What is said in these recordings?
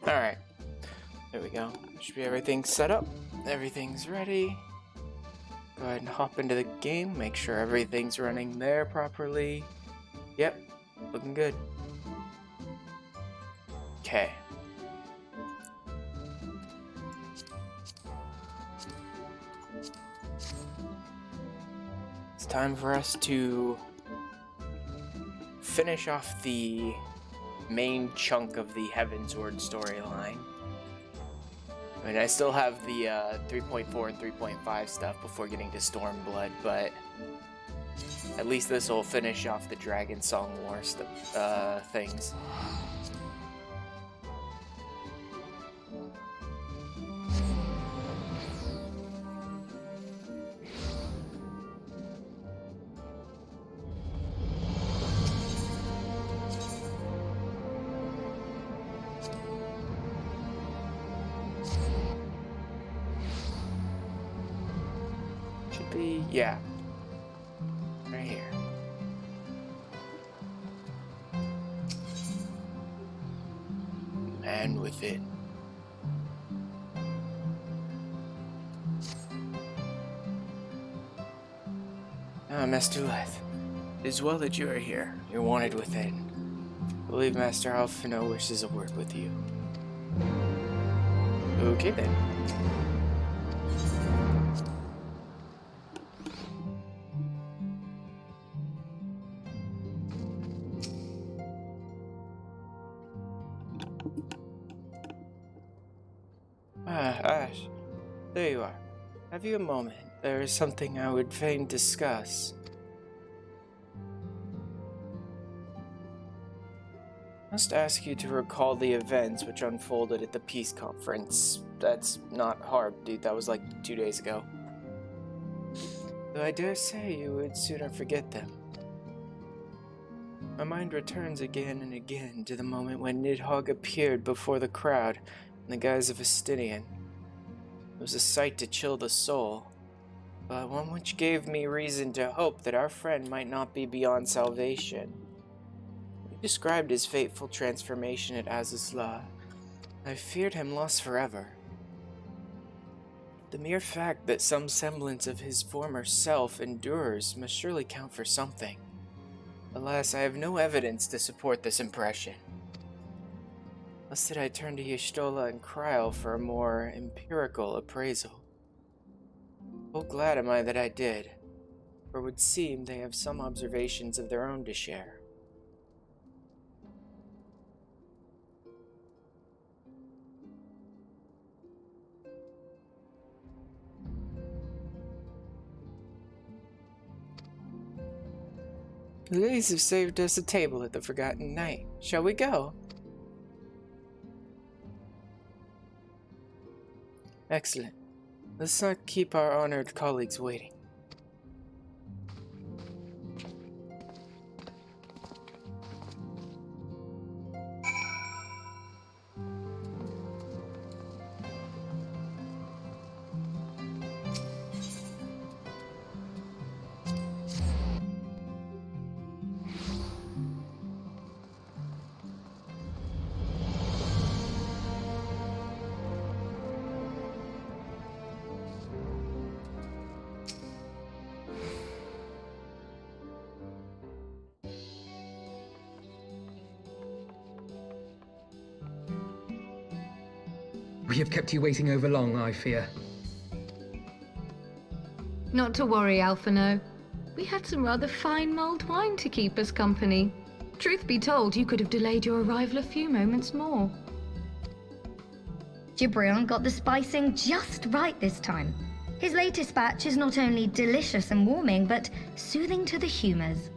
Alright. There we go. Should be everything set up. Everything's ready. Go ahead and hop into the game. Make sure everything's running there properly. Yep. Looking good. Okay. It's time for us to finish off the main chunk of the Heavensward storyline. I mean, I still have the 3.4 and 3.5 stuff before getting to Stormblood, but at least this will finish off the Dragonsong War things. Yeah, right here. And within. Master Leth, it is well that you are here. You're wanted within. I believe Master Alphino wishes a word with you. Okay then. Ash, there you are. Have you a moment? There is something I would fain discuss. I must ask you to recall the events which unfolded at the peace conference. That's not hard, dude. That was like 2 days ago. Though I dare say you would sooner forget them. My mind returns again and again to the moment when Nidhogg appeared before the crowd in the guise of a Stydian. It was a sight to chill the soul, but one which gave me reason to hope that our friend might not be beyond salvation. He described his fateful transformation at Azazla. I feared him lost forever. The mere fact that some semblance of his former self endures must surely count for something. Alas, I have no evidence to support this impression. Thus did I turn to Y'shtola and Kryl for a more empirical appraisal. Oh, glad am I that I did, for it would seem they have some observations of their own to share. The ladies have saved us a table at the Forgotten Night. Shall we go? Excellent. Let's not keep our honored colleagues waiting. We have kept you waiting over long, I fear. Not to worry, Alphino. We had some rather fine mulled wine to keep us company. Truth be told, you could have delayed your arrival a few moments more. Gibrion got the spicing just right this time. His latest batch is not only delicious and warming, but soothing to the humors.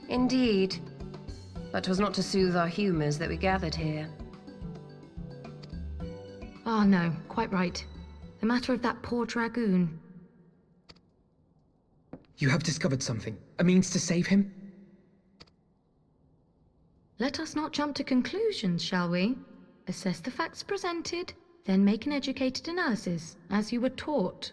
Indeed. But 'twas not to soothe our humours that we gathered here. Ah, no, quite right. The matter of that poor dragoon. You have discovered something. A means to save him? Let us not jump to conclusions, shall we? Assess the facts presented, then make an educated analysis, as you were taught.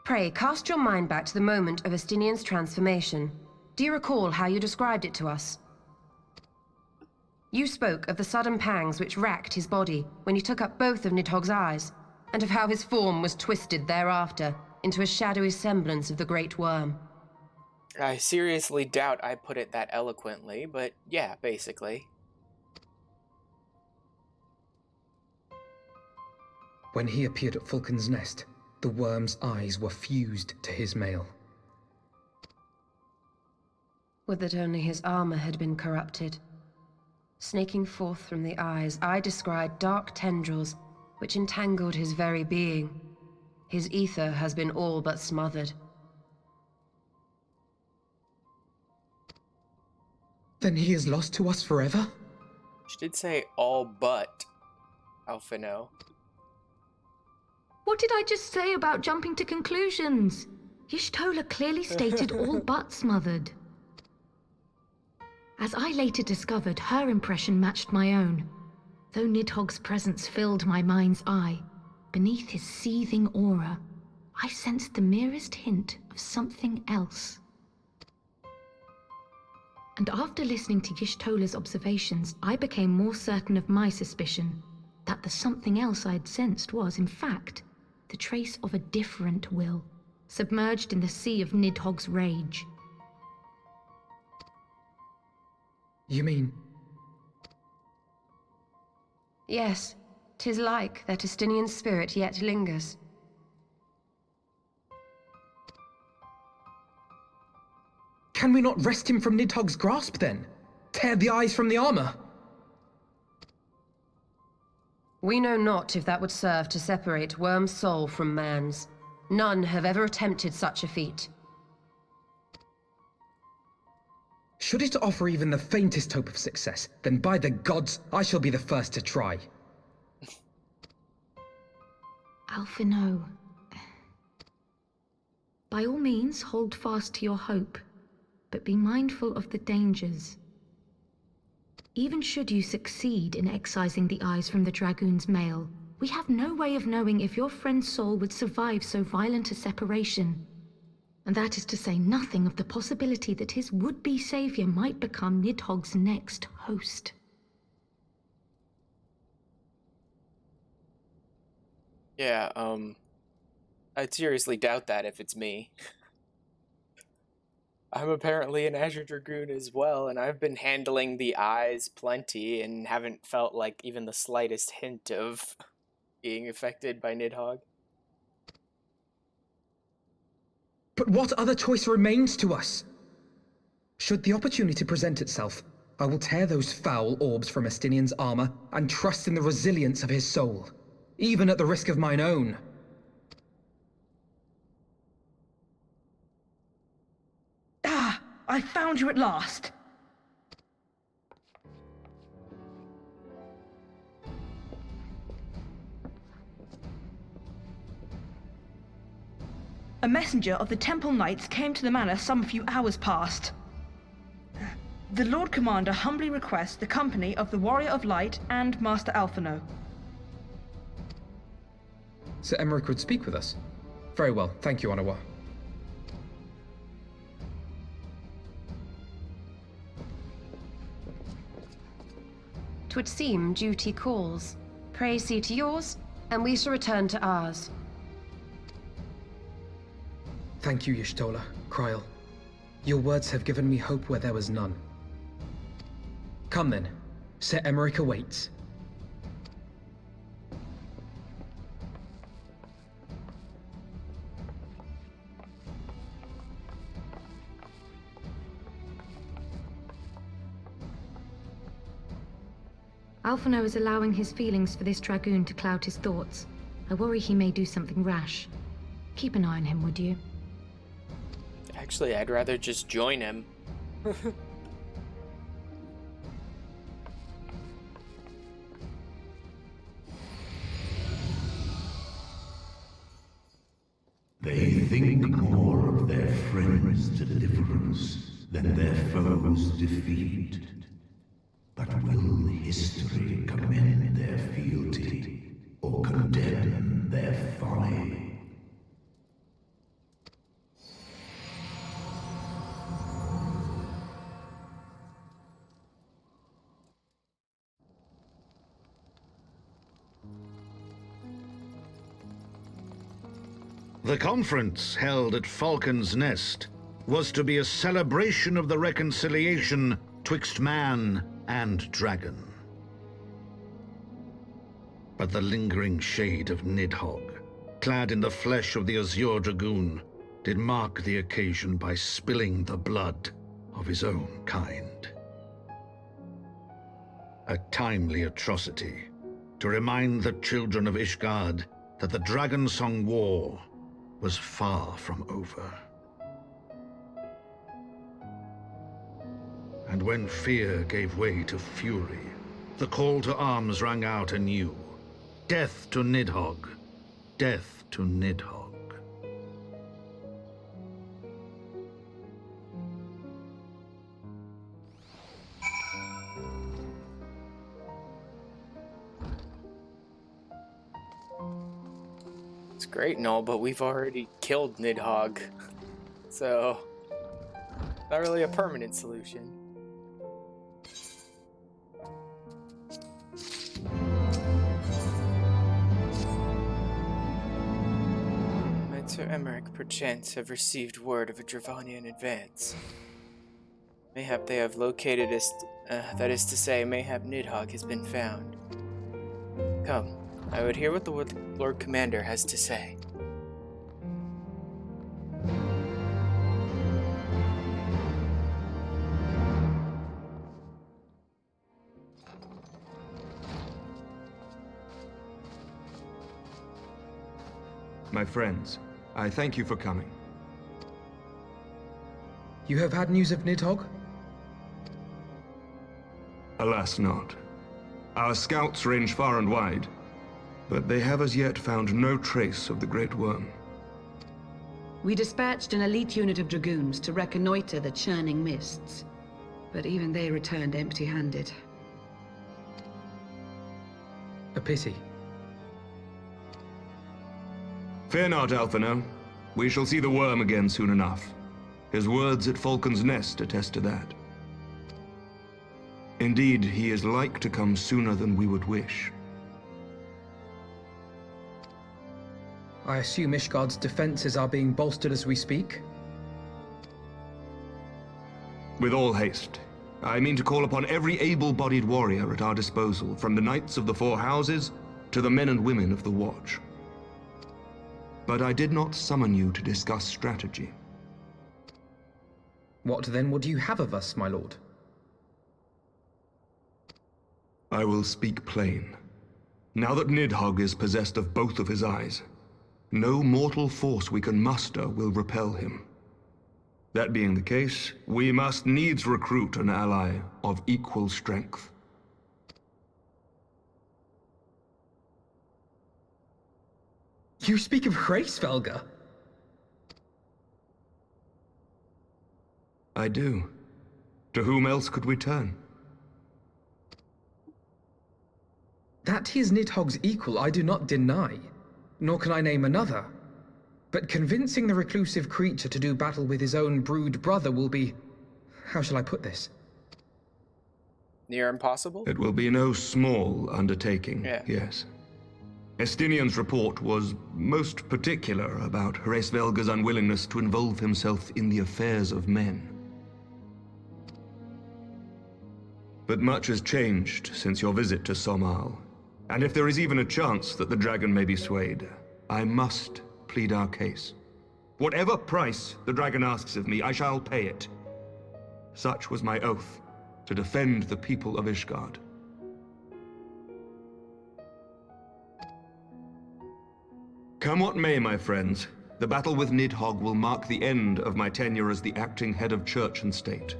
Pray, cast your mind back to the moment of Estinian's transformation. Do you recall how you described it to us? You spoke of the sudden pangs which racked his body when you took up both of Nidhogg's eyes, and of how his form was twisted thereafter into a shadowy semblance of the Great Worm. I seriously doubt I put it that eloquently, but yeah, basically. When he appeared at Falcon's Nest, the worm's eyes were fused to his mail. Would that only his armor had been corrupted. Snaking forth from the eyes, I descried dark tendrils which entangled his very being. His ether has been all but smothered. Then he is lost to us forever? She did say all but, Alphino. What did I just say about jumping to conclusions? Y'shtola clearly stated all but smothered. As I later discovered, her impression matched my own. Though Nidhogg's presence filled my mind's eye, beneath his seething aura, I sensed the merest hint of something else. And after listening to Y'shtola's observations, I became more certain of my suspicion that the something else I had sensed was, in fact, the trace of a different will, submerged in the sea of Nidhogg's rage. You mean... Yes, 'tis like that Estinian spirit yet lingers. Can we not wrest him from Nidhogg's grasp, then? Tear the eyes from the armor? We know not if that would serve to separate Worm's soul from man's. None have ever attempted such a feat. Should it offer even the faintest hope of success, then by the gods, I shall be the first to try. Alphino. By all means, hold fast to your hope, but be mindful of the dangers. Even should you succeed in excising the eyes from the Dragoon's mail, we have no way of knowing if your friend's soul would survive so violent a separation. And that is to say nothing of the possibility that his would-be savior might become Nidhogg's next host. Yeah, I'd seriously doubt that if it's me. I'm apparently an Azure Dragoon as well, and I've been handling the eyes plenty and haven't felt like even the slightest hint of being affected by Nidhogg. But what other choice remains to us? Should the opportunity present itself, I will tear those foul orbs from Estinian's armor and trust in the resilience of his soul, even at the risk of mine own. Ah! I found you at last! A messenger of the Temple Knights came to the manor some few hours past. The Lord Commander humbly requests the company of the Warrior of Light and Master Alphino. Sir Emmerich would speak with us. Very well, thank you, Onawa. 'Twould seem duty calls. Pray see to yours, and we shall return to ours. Thank you, Y'shtola, Kryl. Your words have given me hope where there was none. Come then. Sir Emmerich awaits. Alphino is allowing his feelings for this Dragoon to cloud his thoughts. I worry he may do something rash. Keep an eye on him, would you? Actually, I'd rather just join him. They think more of their friends' deliverance than their foes' defeat. But will history commend their fealty or condemn their folly? The conference held at Falcon's Nest was to be a celebration of the reconciliation twixt man and dragon. But the lingering shade of Nidhogg, clad in the flesh of the Azure Dragoon, did mark the occasion by spilling the blood of his own kind. A timely atrocity to remind the children of Ishgard that the Dragonsong War was far from over. And when fear gave way to fury, the call to arms rang out anew. Death to Nidhogg! Death to Nidhogg! It's great and all, but we've already killed Nidhogg. So, not really a permanent solution. Sir Emmerich perchance have received word of a Dravanian advance. Mayhap they have located us, that is to say, mayhap Nidhogg has been found. Come, I would hear what the Lord Commander has to say. My friends, I thank you for coming. You have had news of Nidhogg? Alas not. Our scouts range far and wide, but they have as yet found no trace of the Great Worm. We dispatched an elite unit of dragoons to reconnoiter the churning mists, but even they returned empty-handed. A pity. Fear not, Alphino. We shall see the worm again soon enough. His words at Falcon's Nest attest to that. Indeed, he is like to come sooner than we would wish. I assume Ishgard's defenses are being bolstered as we speak? With all haste. I mean to call upon every able-bodied warrior at our disposal, from the Knights of the Four Houses to the men and women of the Watch. But I did not summon you to discuss strategy. What then would you have of us, my lord? I will speak plain. Now that Nidhogg is possessed of both of his eyes, no mortal force we can muster will repel him. That being the case, we must needs recruit an ally of equal strength. You speak of Hraesvelgr? I do. To whom else could we turn? That he is Nidhogg's equal I do not deny, nor can I name another. But convincing the reclusive creature to do battle with his own brood brother will be... how shall I put this? Near impossible? It will be no small undertaking, Yeah. yes. Estinian's report was most particular about Hraesvelgr's unwillingness to involve himself in the affairs of men. But much has changed since your visit to Somal, and if there is even a chance that the dragon may be swayed, I must plead our case. Whatever price the dragon asks of me, I shall pay it. Such was my oath, to defend the people of Ishgard. Come what may, my friends, the battle with Nidhogg will mark the end of my tenure as the acting head of church and state.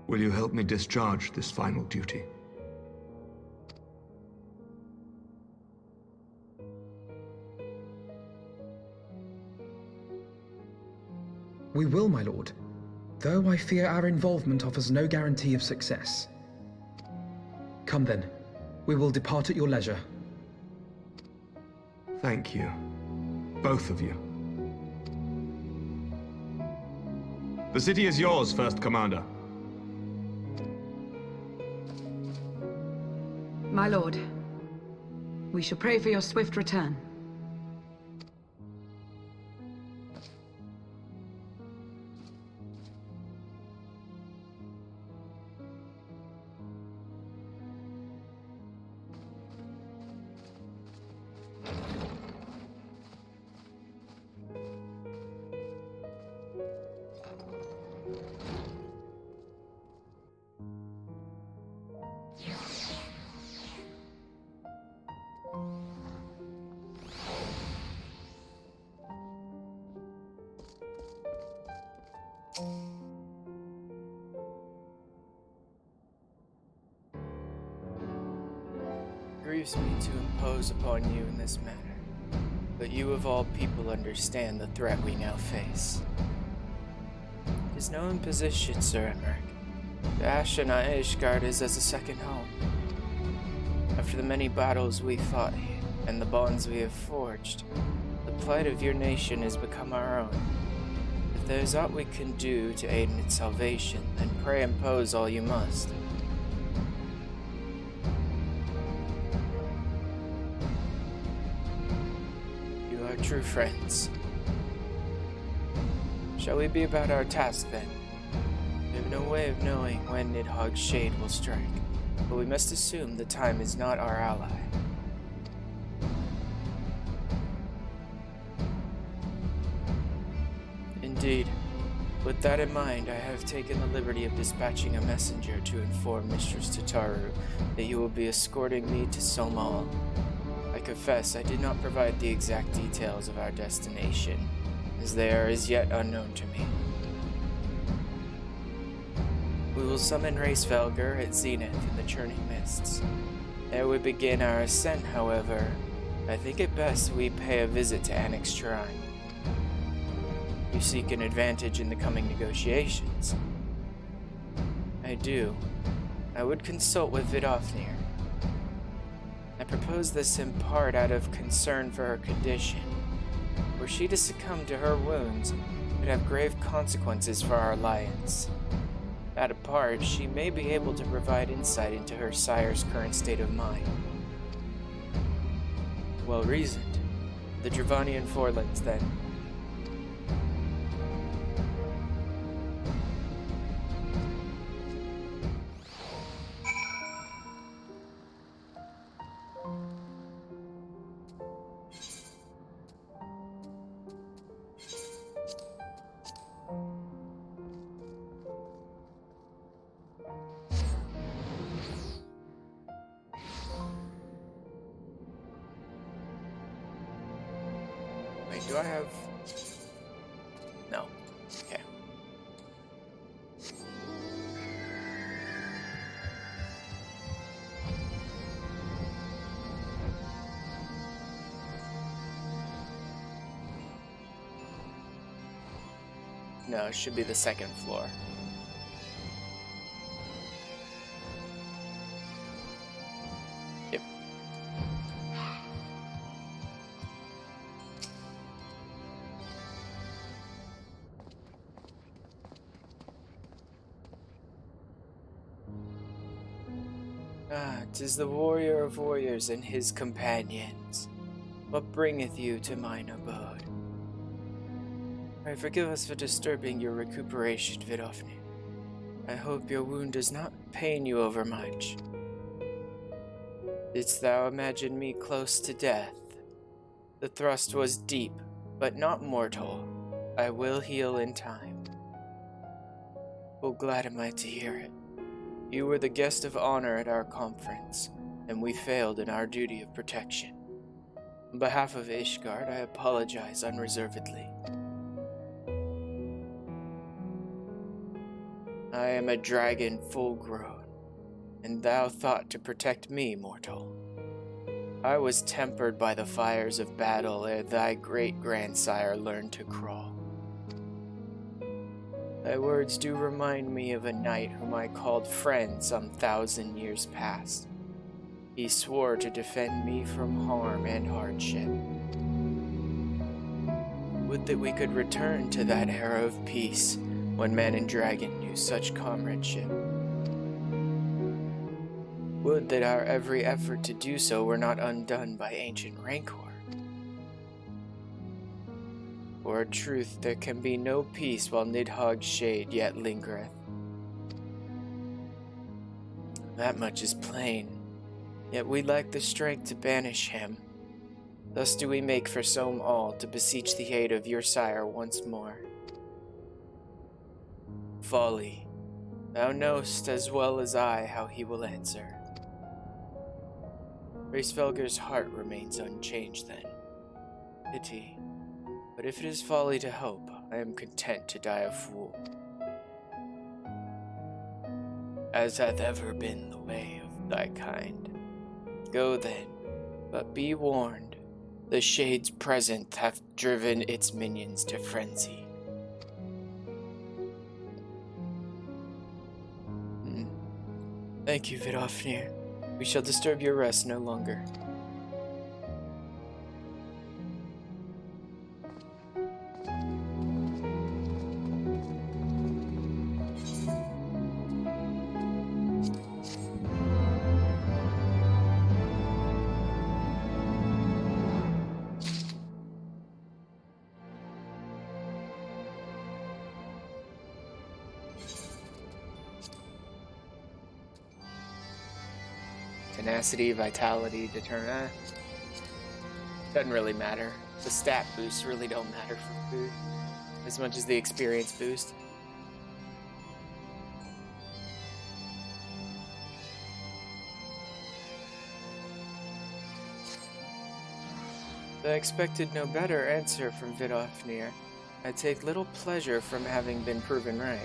Will you help me discharge this final duty? We will, my lord, though I fear our involvement offers no guarantee of success. Come then, we will depart at your leisure. Thank you. Both of you. The city is yours, First Commander. My lord, we shall pray for your swift return. grieves me to impose upon you in this manner, but you of all people understand the threat we now face. It is no imposition, Sir Emmerich. To Ashnaya, Ishgard is as a second home. After the many battles we fought here, and the bonds we have forged, the plight of your nation has become our own. If there is aught we can do to aid in its salvation, then pray impose all you must. You are true friends. Shall we be about our task then? We have no way of knowing when Nidhogg's shade will strike, but we must assume the time is not our ally. Indeed. With that in mind, I have taken the liberty of dispatching a messenger to inform Mistress Tataru that you will be escorting me to Somal. I confess I did not provide the exact details of our destination, as they are as yet unknown to me. We will summon Hraesvelgr at Zenith in the Churning Mists. Ere we begin our ascent, however, I think it best we pay a visit to Annick's Shrine. You seek an advantage in the coming negotiations. I do. I would consult with Vidofnir. I propose this in part out of concern for her condition. Were she to succumb to her wounds, it would have grave consequences for our alliance. That apart, she may be able to provide insight into her sire's current state of mind. Well reasoned. The Dravanian Forlands, then. Wait, do I have... No. Okay. No, it should be the second floor. Yep. Ah, 'tis the warrior of warriors and his companions. What bringeth you to mine abode? Pray forgive us for disturbing your recuperation, Vidofnir. I hope your wound does not pain you overmuch. Didst thou imagine me close to death? The thrust was deep, but not mortal. I will heal in time. Oh, glad am I to hear it. You were the guest of honor at our conference, and we failed in our duty of protection. On behalf of Ishgard, I apologize unreservedly. I am a dragon full-grown, and thou thought to protect me, mortal. I was tempered by the fires of battle ere thy great-grandsire learned to crawl. Thy words do remind me of a knight whom I called friend some 1,000 years past. He swore to defend me from harm and hardship. Would that we could return to that era of peace, when man and dragon knew such comradeship. Would that our every effort to do so were not undone by ancient rancor. For a truth, there can be no peace while Nidhogg's shade yet lingereth. That much is plain, yet we lack the strength to banish him. Thus do we make for Somal to beseech the aid of your sire once more. Folly, thou knowst as well as I how he will answer. Hraesvelgr's heart remains unchanged then. Pity, but if it is folly to hope, I am content to die a fool. As hath ever been the way of thy kind. Go then, but be warned. The Shade's presence hath driven its minions to frenzy. Thank you, Vidofnir. We shall disturb your rest no longer. Tenacity, vitality, deterrent. Doesn't really matter. The stat boosts really don't matter for food as much as the experience boost. I expected no better answer from Vidofnir. I take little pleasure from having been proven right.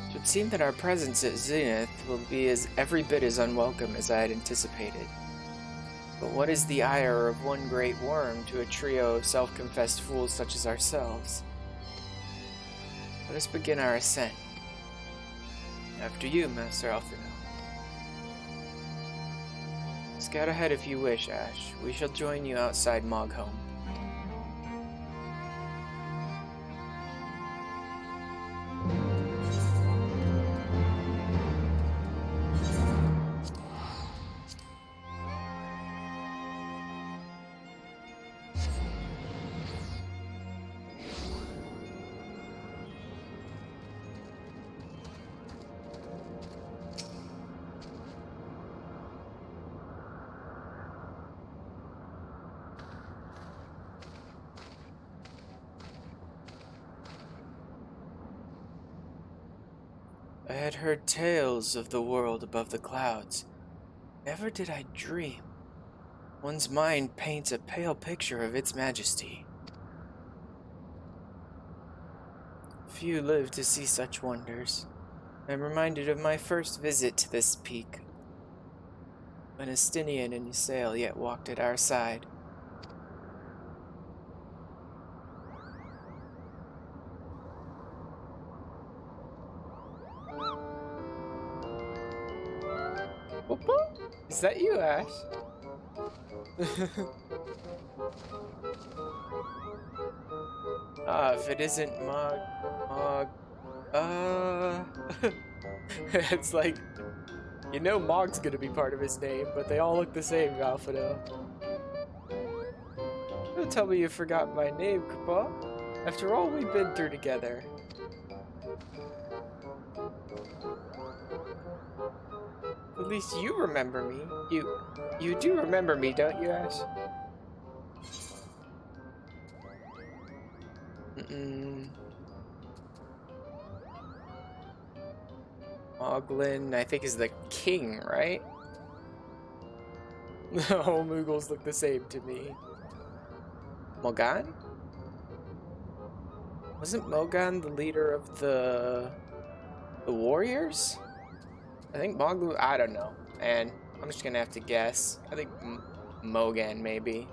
It would seem that our presence at Zenith will be every bit as unwelcome as I had anticipated. But what is the ire of one great worm to a trio of self-confessed fools such as ourselves? Let us begin our ascent. After you, Master Alphino. Scout ahead if you wish, Ash. We shall join you outside Mogholm. I had heard tales of the world above the clouds. Never did I dream. One's mind paints a pale picture of its majesty. Few live to see such wonders. I'm reminded of my first visit to this peak, when Estinian and Ysael yet walked at our side. Is that you, Ash? If it isn't it's like, you know Mog's gonna be part of his name, but they all look the same, Alphino. Don't tell me you forgot my name, Kapa. After all we've been through together. At least you remember me. You do remember me, don't you, Ash? Moglin, I think, is the king, right? The whole Moogles look the same to me. Mogan? Wasn't Mogan the leader of the warriors? I think Moglu, I don't know, and I'm just gonna have to guess. I think Mogan, maybe.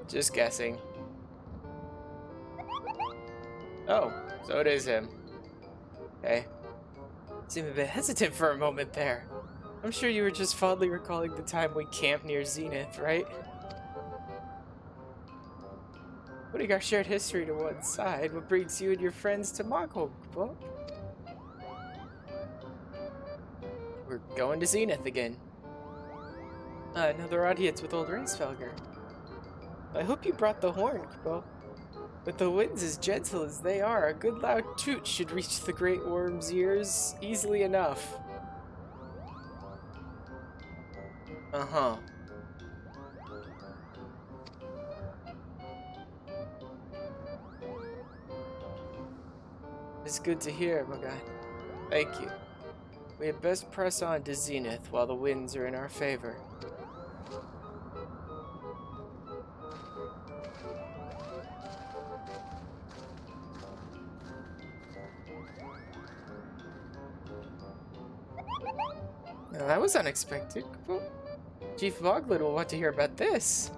Just guessing. Oh, so it is him. Okay. Seemed a bit hesitant for a moment there. I'm sure you were just fondly recalling the time we camped near Zenith, right? Putting our shared history to one side, what brings you and your friends to Mogholm? We're going to Zenith again. Another audience with old Racefelger. I hope you brought the horn, Kpo. With the winds as gentle as they are, a good loud toot should reach the Great Worm's ears easily enough. Uh-huh. It's good to hear, my guy. Thank you. We had best press on to Zenith while the winds are in our favor. Well, that was unexpected. Well, Chief Voglid will want to hear about this.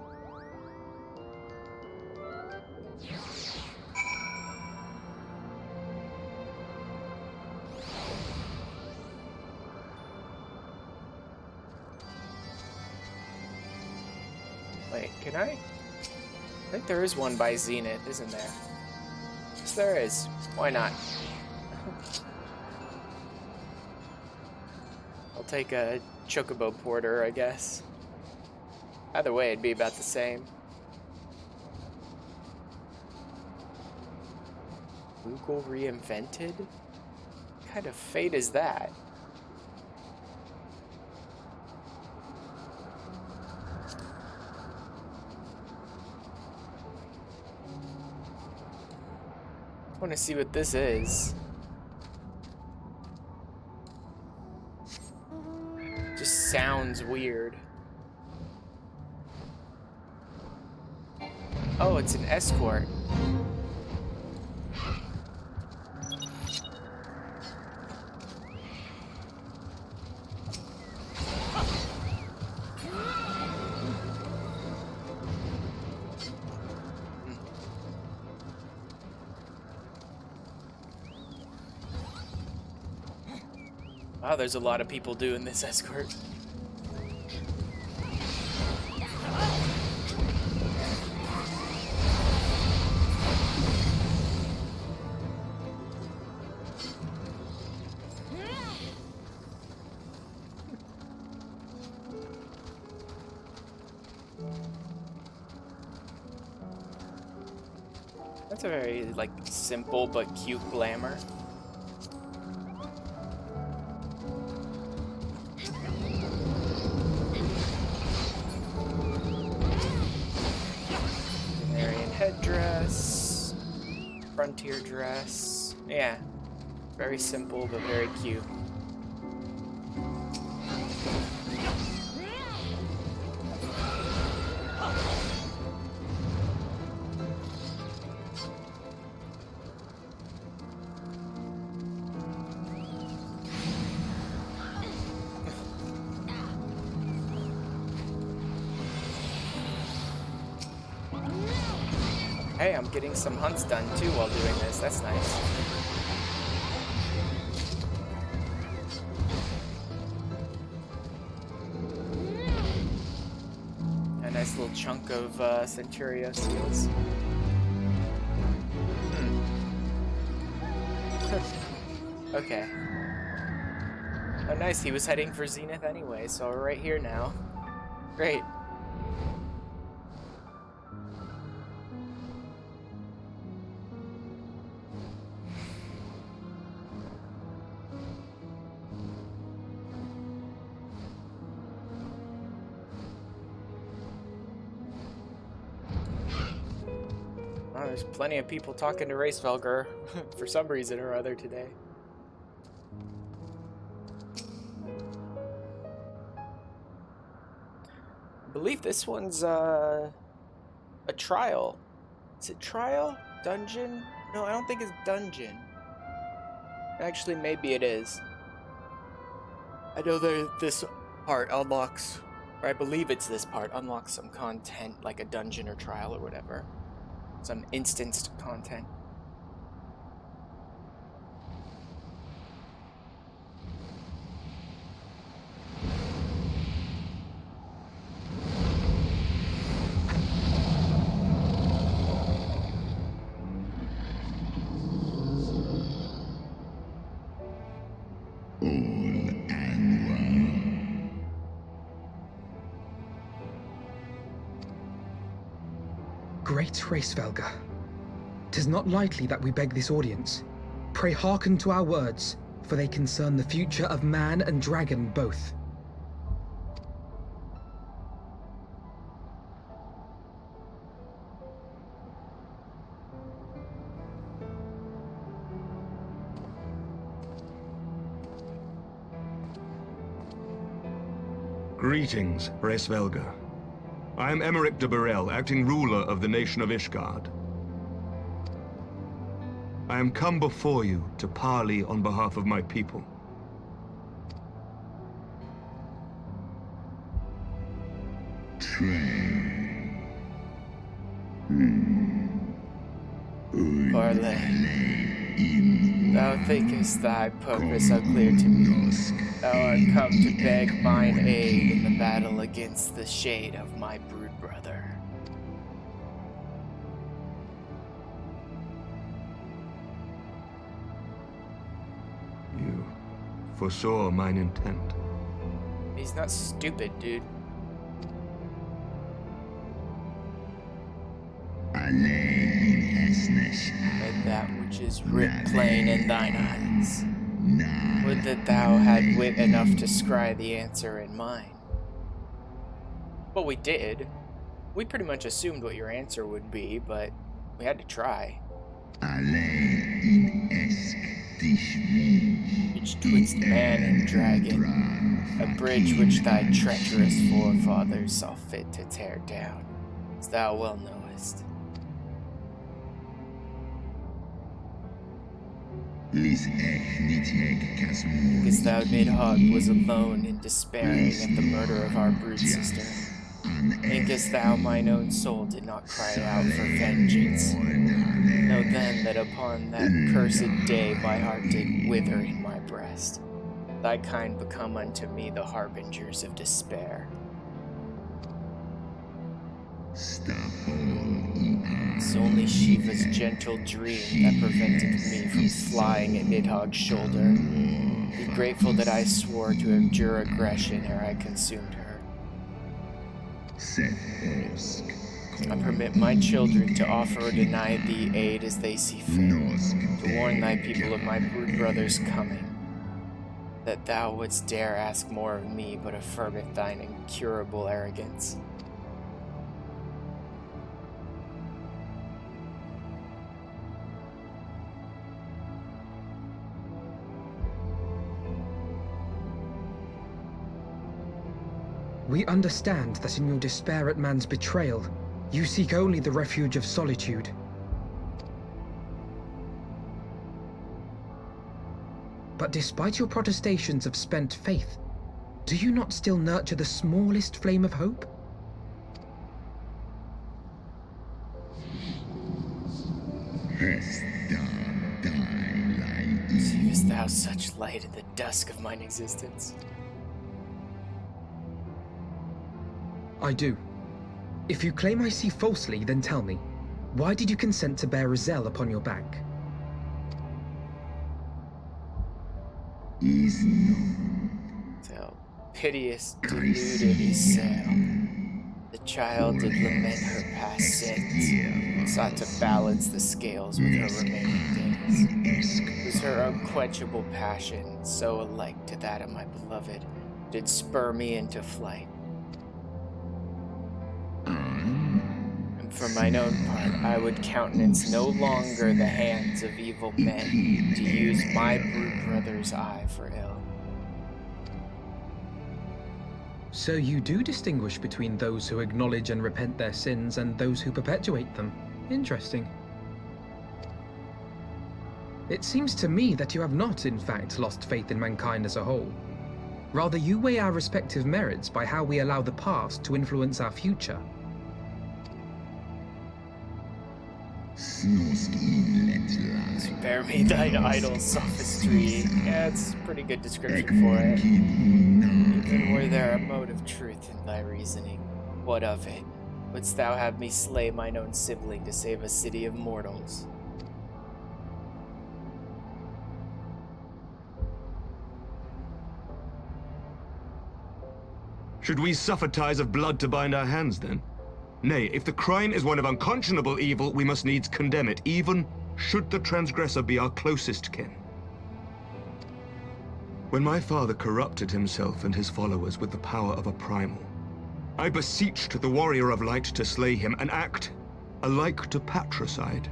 Wait, can I? I think there is one by Zenith, isn't there? Yes, there is. Why not? I'll take a Chocobo Porter, I guess. Either way, it'd be about the same. Google reinvented? What kind of fate is that? I want to see what this is. Just sounds weird. Oh, it's an escort. Wow, there's a lot of people doing this escort. That's a very, like, simple but cute glamour. Headdress, frontier dress. Yeah, very simple but very cute. Hey, I'm getting some hunts done too while doing this. That's nice. A nice little chunk of Centuria seals. Okay. Oh, nice. He was heading for Zenith anyway, so we're right here now. Great. Oh, there's plenty of people talking to Racevelger for some reason or other today. I believe this one's a trial. Is it trial? Dungeon? No, I don't think it's dungeon. Actually, maybe it is. I know that this part unlocks, or I believe it's this part, unlocks some content like a dungeon or trial or whatever. Some instanced content. Great Racevelger, 'tis not lightly that we beg this audience. Pray hearken to our words, for they concern the future of man and dragon both. Greetings, Racevelger. I am Emmerich de Burrell, acting ruler of the nation of Ishgard. I am come before you to parley on behalf of my people. Parley, thou thinkest thy purpose unclear to me. Thou art come to beg mine aid in the battle against the shade of my brood brother. You foresaw mine intent. He's not stupid, dude. And that which is writ plain in thine eyes. Would that thou had wit enough to scry the answer in mine. Well, we did. We pretty much assumed what your answer would be, but we had to try. Betwixt man and dragon, a bridge which thy treacherous forefathers saw fit to tear down, as thou well knowest. Because thou Nidhogg was alone and despairing at the murder of our brood sister. Thinkest thou mine own soul did not cry out for vengeance? Know then that upon that cursed day my heart did wither in my breast. Thy kind become unto me the harbingers of despair. It's only Shiva's gentle dream that prevented me from flying at Nidhogg's shoulder. Be grateful that I swore to endure aggression ere I consumed her. I permit my children to offer or deny thee aid as they see fit, to warn thy people of my brood brother's coming, that thou wouldst dare ask more of me, but affirmeth thine incurable arrogance. We understand that in your despair at man's betrayal, you seek only the refuge of solitude. But despite your protestations of spent faith, do you not still nurture the smallest flame of hope? Seest thou such light in the dusk of mine existence? I do. If you claim I see falsely, then tell me, why did you consent to bear Rizel upon your back? So piteous, deluded is Sale. The child did lament her past sins, sought to balance the scales with her remaining days. It was her unquenchable passion, so alike to that of my beloved, did spur me into flight. And for mine own part, I would countenance no longer the hands of evil men to use my brood brother's eye for ill. So you do distinguish between those who acknowledge and repent their sins and those who perpetuate them. Interesting. It seems to me that you have not, in fact, lost faith in mankind as a whole. Rather, you weigh our respective merits by how we allow the past to influence our future. Spare me thine idle sophistry. Yeah, it's a pretty good description for it. Even were there a mote of truth in thy reasoning, what of it? Wouldst thou have me slay mine own sibling to save a city of mortals? Should we suffer ties of blood to bind our hands, then? Nay, if the crime is one of unconscionable evil, we must needs condemn it, even should the transgressor be our closest kin. When my father corrupted himself and his followers with the power of a primal, I beseeched the Warrior of Light to slay him, an act alike to patricide.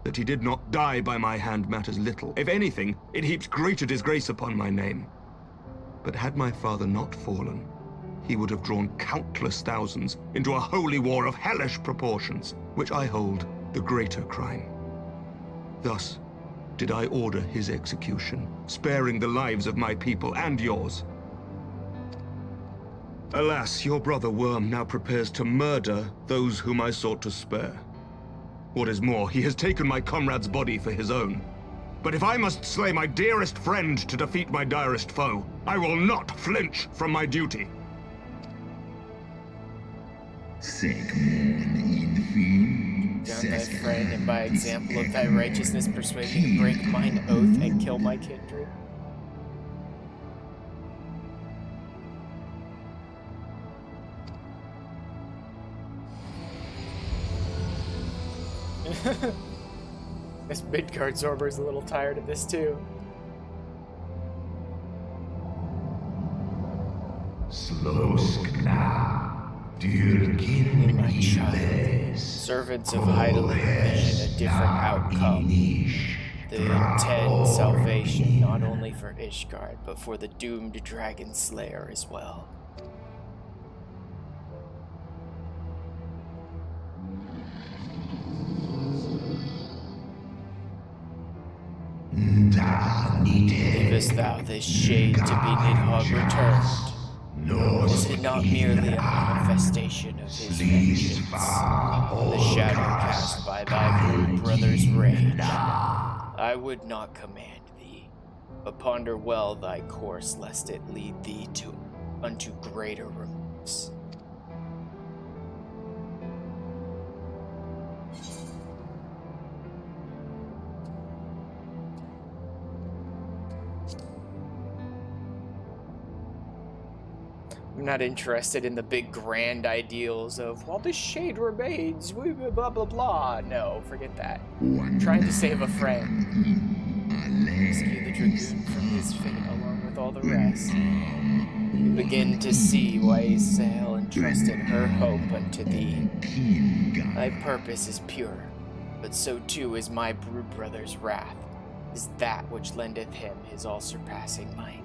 That he did not die by my hand matters little. If anything, it heaps greater disgrace upon my name. But had my father not fallen, he would have drawn countless thousands into a holy war of hellish proportions, which I hold the greater crime. Thus did I order his execution, sparing the lives of my people and yours. Alas, your brother Worm now prepares to murder those whom I sought to spare. What is more, he has taken my comrade's body for his own. But if I must slay my dearest friend to defeat my direst foe, I will not flinch from my duty. Down thy friend, and by example of thy righteousness persuade me to break mine oath and kill my kindred. This Midgard Zorber's a little tired of this too. My child, servants of Heidelin envision a different outcome. They intend salvation not only for Ishgard, but for the doomed dragon slayer as well. Believest thou this shade to be Nidhogg returned? Is it not merely a manifestation of his vengeance? The shadow cast by thy brood brother's rage. I would not command thee, but ponder well thy course, lest it lead thee unto greater remorse. I'm not interested in the big grand ideals of, while the shade remains, we blah blah blah. No, forget that. I'm trying to save a friend. Rescue the dragoon from his fate along with all the rest. We begin to see why Azael entrusted her hope unto thee. Thy purpose is pure, but so too is my brood brother's wrath, is that which lendeth him his all-surpassing might.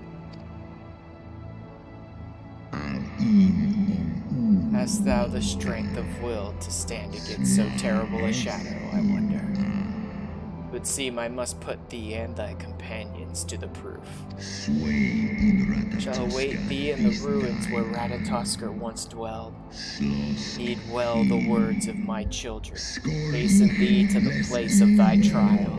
Hast thou the strength of will to stand against so terrible a shadow, I wonder? It would seem I must put thee and thy companions to the proof. Shall await thee in the ruins where Ratatoskr once dwelled. Heed well the words of my children. Hasten thee to the place of thy trial.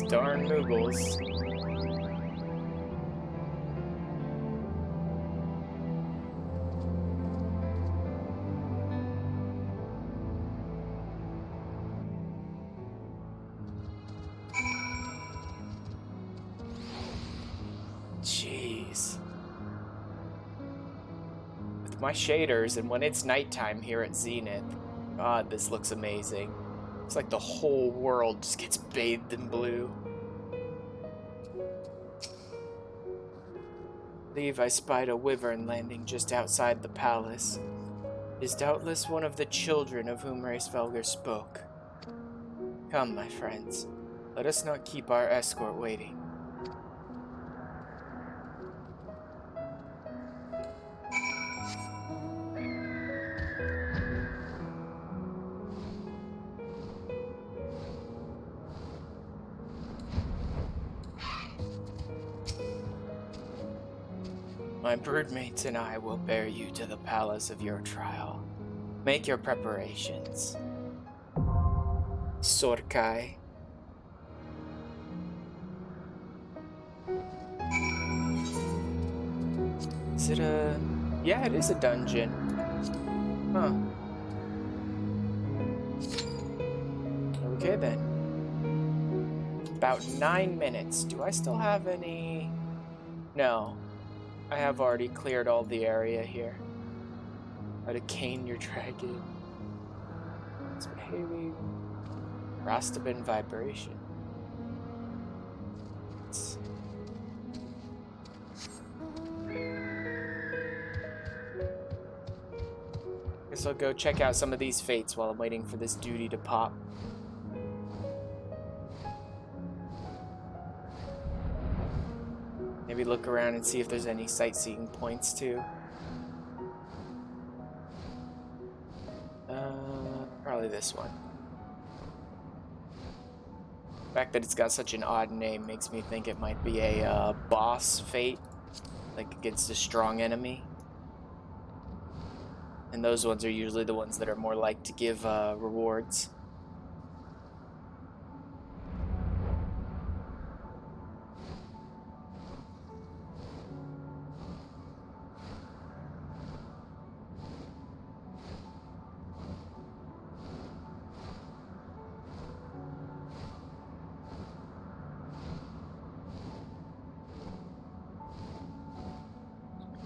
Darn Moogles. Jeez. With my shaders and when it's nighttime here at Zenith, God, this looks amazing. It's like the whole world just gets bathed in blue. I believe I spied a wyvern landing just outside the palace. It is doubtless one of the children of whom Racevelger spoke. Come, my friends, let us not keep our escort waiting. My broodmates and I will bear you to the palace of your trial. Make your preparations. Sorkai. Is it a... Yeah, it is a dungeon. Huh. Okay then. About 9 minutes. Do I still have any... No. I have already cleared all the area here. How to cane your dragon. It's behaving. Rastabin vibration. fates. Guess I'll go check out some of these fates while I'm waiting for this duty to pop. Maybe look around and see if there's any sightseeing points too. Probably this one. The fact that it's got such an odd name makes me think it might be a boss fate, like against a strong enemy. And those ones are usually the ones that are more like to give rewards.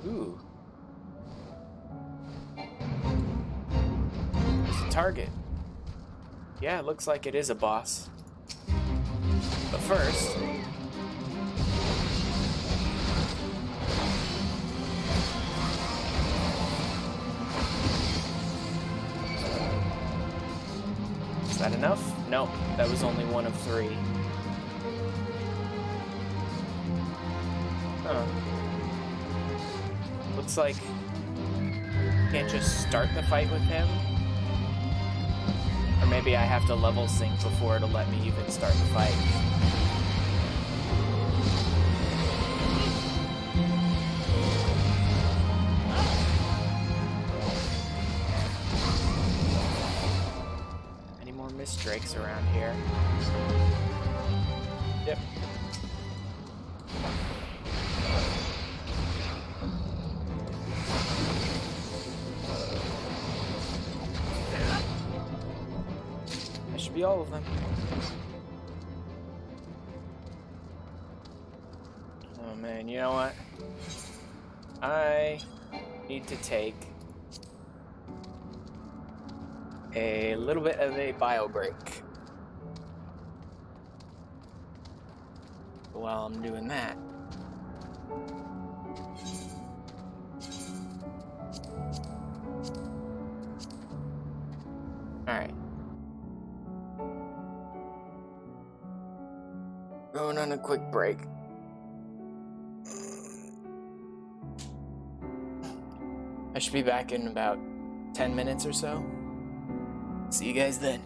Ooh. There's a target. Yeah, it looks like it is a boss. But first... Is that enough? No, that was only one of 3. Huh. Looks like you can't just start the fight with him. Or maybe I have to level sync before it'll let me even start the fight. Any more Mist Drakes around here? Yep. Should be all of them. Oh man, you know what? I need to take a little bit of a bio break. While I'm doing that, alright. Going on a quick break. I should be back in about 10 minutes or so. See you guys then.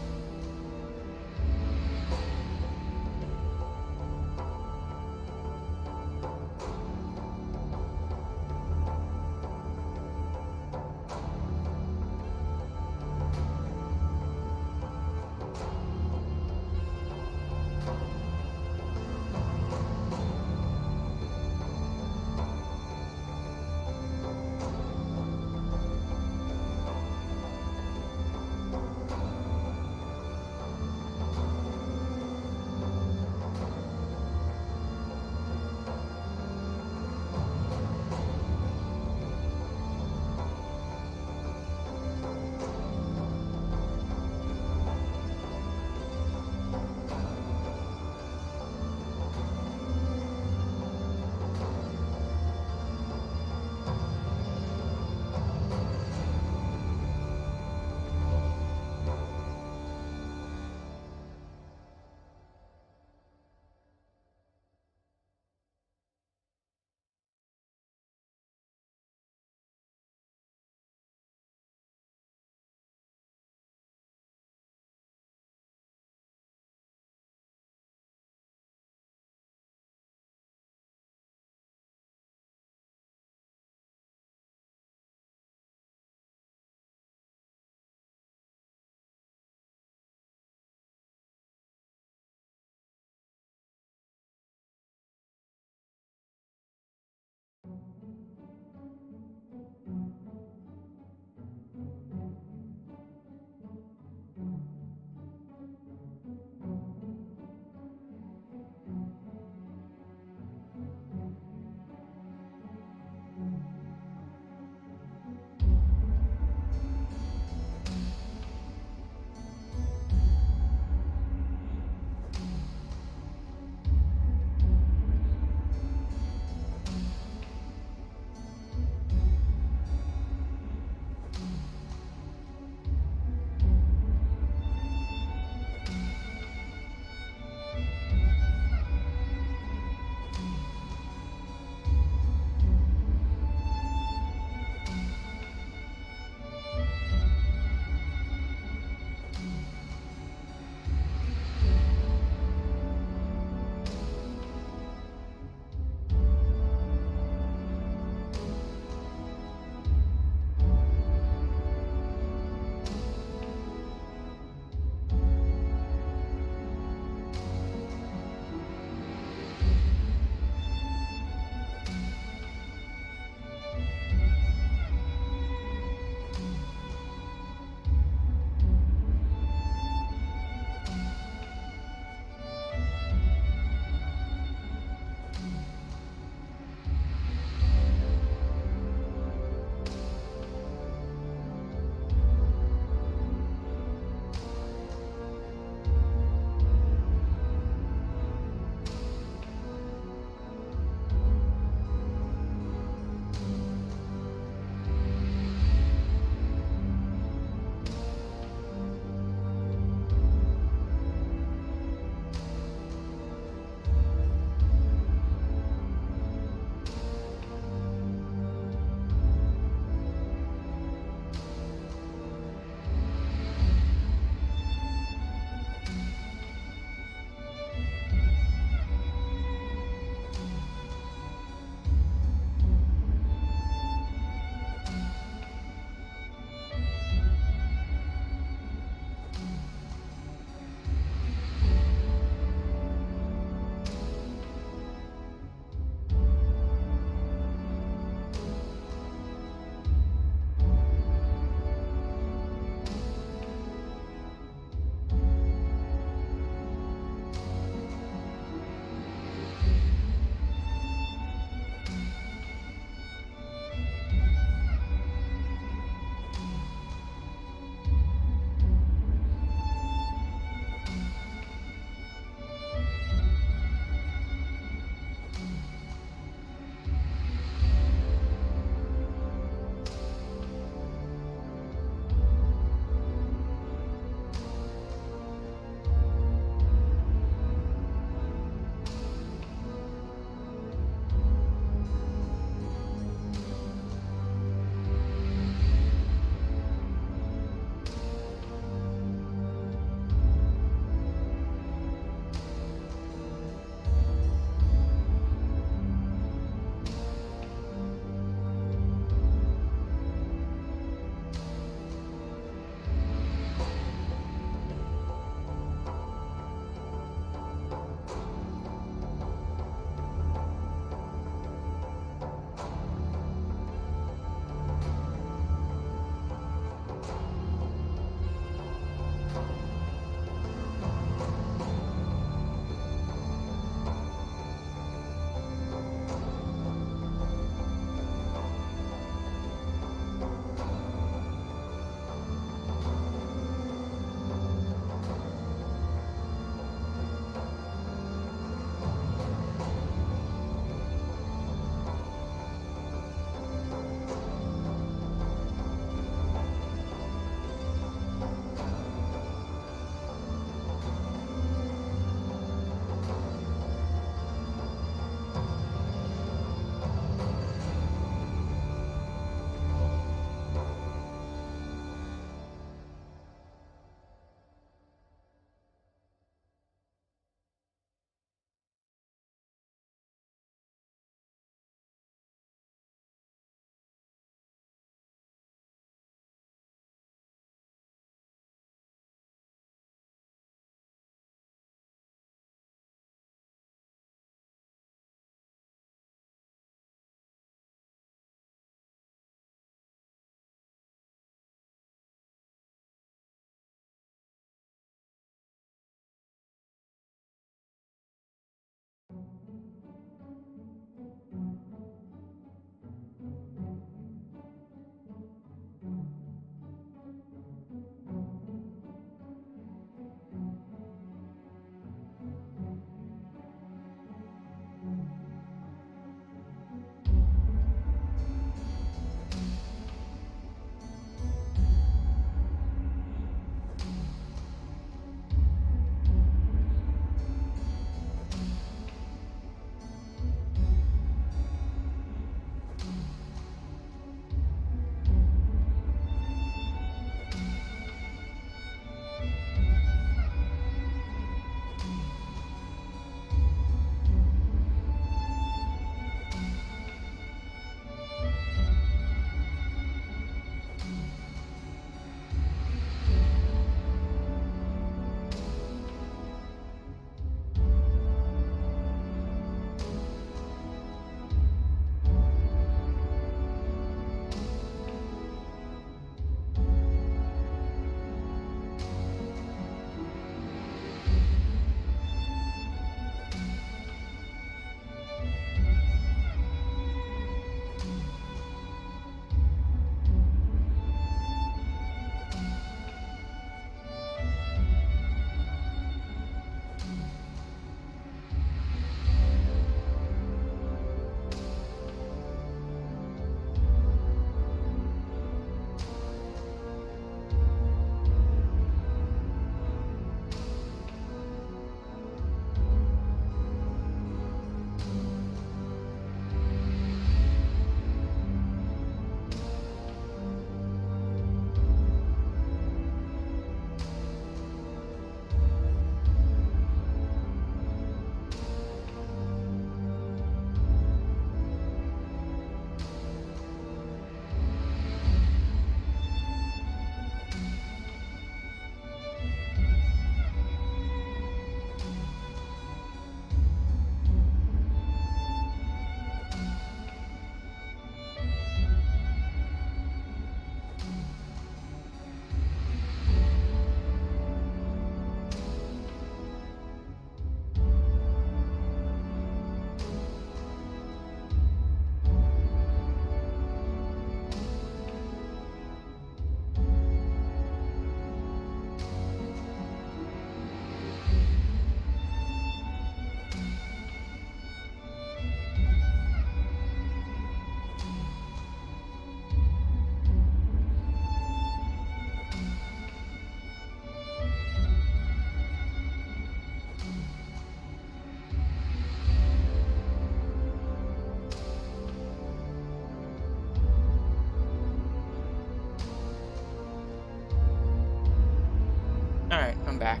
I'm back.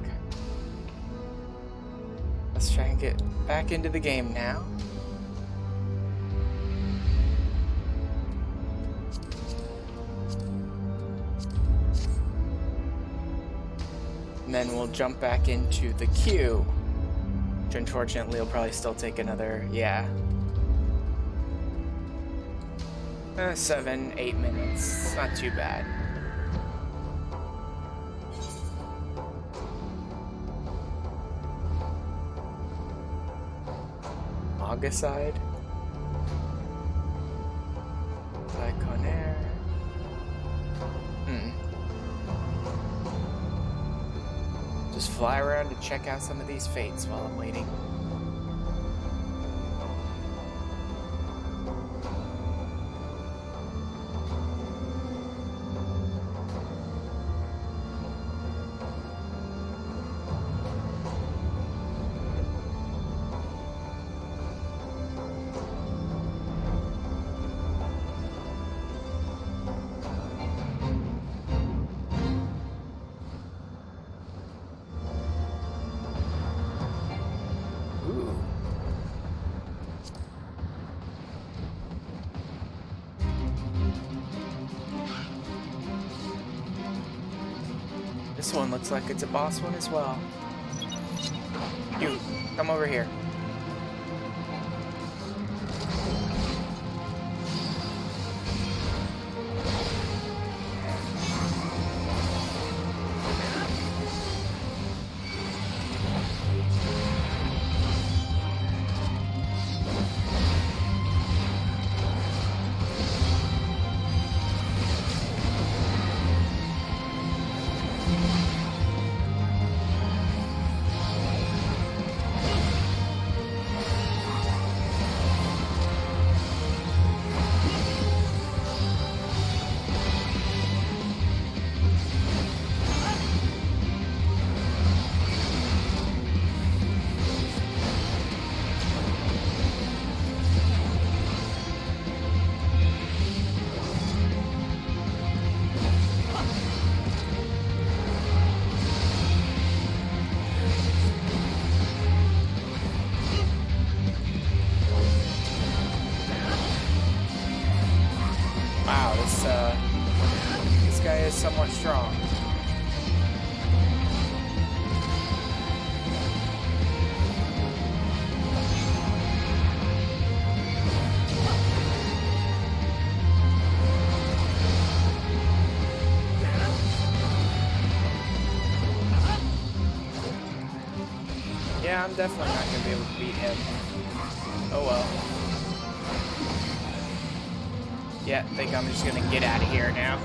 Let's try and get back into the game now. And then we'll jump back into the queue. Which unfortunately will probably still take another, 7-8 minutes. Not too bad. Auguside. Lyconair. Just fly around to check out some of these fates while I'm waiting. This one looks like it's a boss one as well. You, come over here. This guy is somewhat strong. Yeah, I'm definitely not gonna be able to beat him. Oh well. Yeah, I think I'm just gonna get out of here now.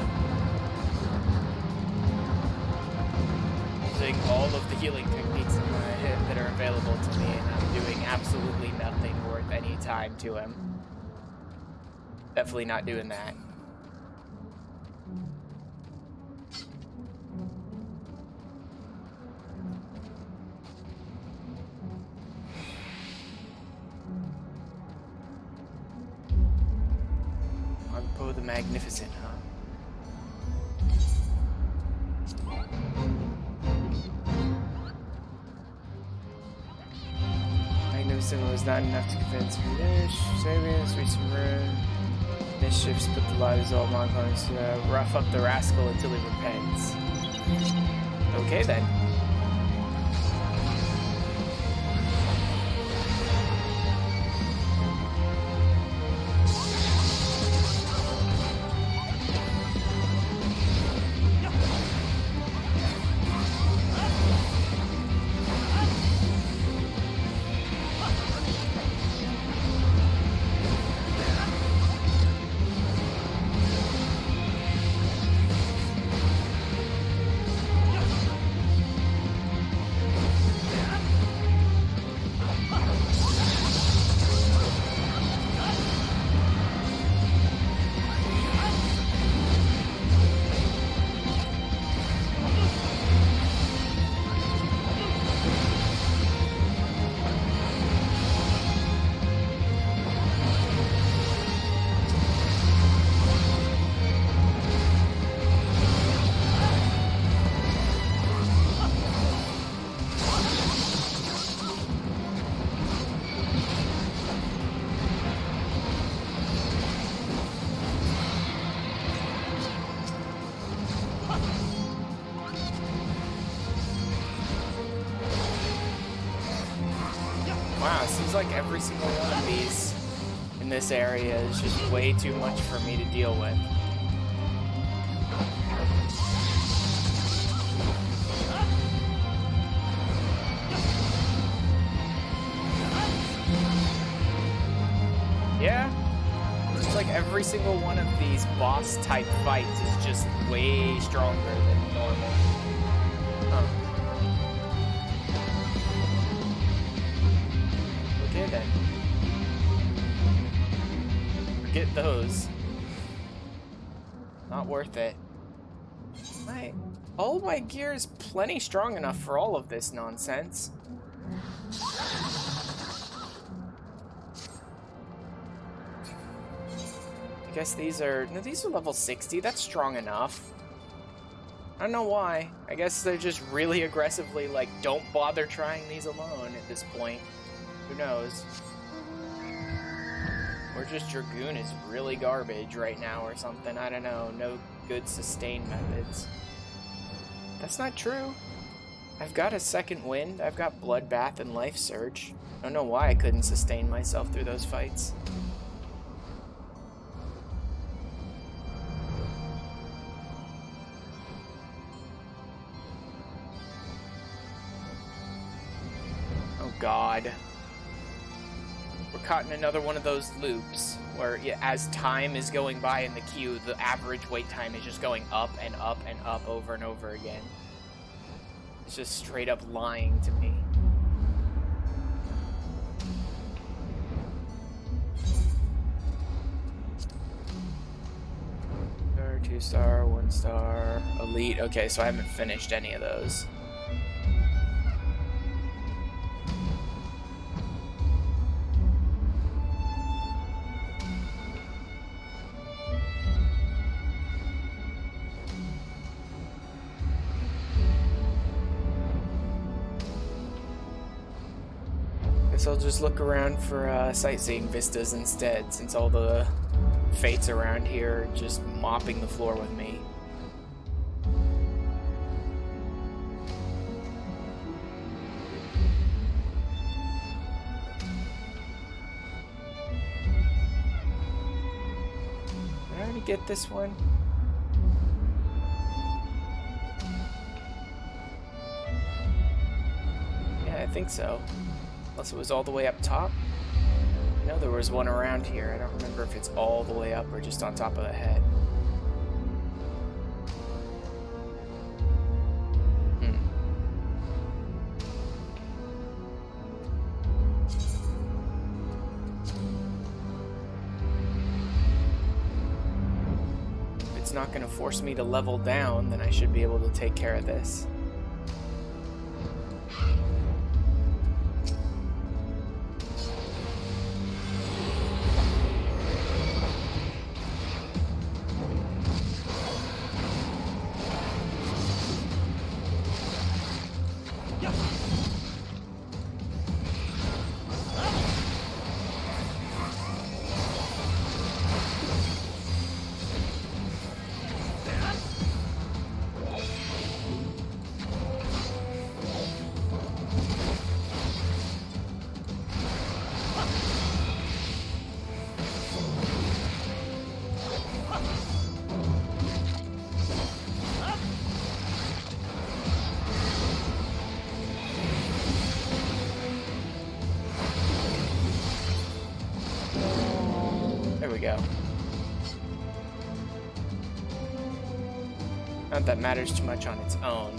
Using all of the healing techniques in my head that are available to me, and I'm doing absolutely nothing worth any time to him. Definitely not doing that. Agpo the Magnificent, huh? Magnificent was not enough to convince Mish, Sabian, Sweet Maroon. Mischief split the lives of all non-opponents to rough up the rascal until he repents. Okay then. Seems like every single one of these in this area is just way too much for me to deal with. Yeah, it's like every single one of these boss type fights is just way stronger than normal. Huh. Okay then. Forget those. Not worth it. All of my gear is plenty strong enough for all of this nonsense. I guess these are level 60. That's strong enough. I don't know why. I guess they're just really aggressively like, don't bother trying these alone at this point. Who knows? Or just Dragoon is really garbage right now or something. I don't know. No good sustain methods. That's not true. I've got a second wind. I've got Bloodbath and Life Surge. I don't know why I couldn't sustain myself through those fights. God. We're caught in another one of those loops where as time is going by in the queue, the average wait time is just going up and up and up over and over again. It's just straight up lying to me. Star, 2-star, 1-star, elite. Okay, so I haven't finished any of those. I'll just look around for sightseeing vistas instead, since all the fates around here are just mopping the floor with me. Did I already get this one? Yeah, I think so. Unless it was all the way up top. I know there was one around here. I don't remember if it's all the way up or just on top of the head. If it's not going to force me to level down, then I should be able to take care of this. Go. Not that matters too much on its own.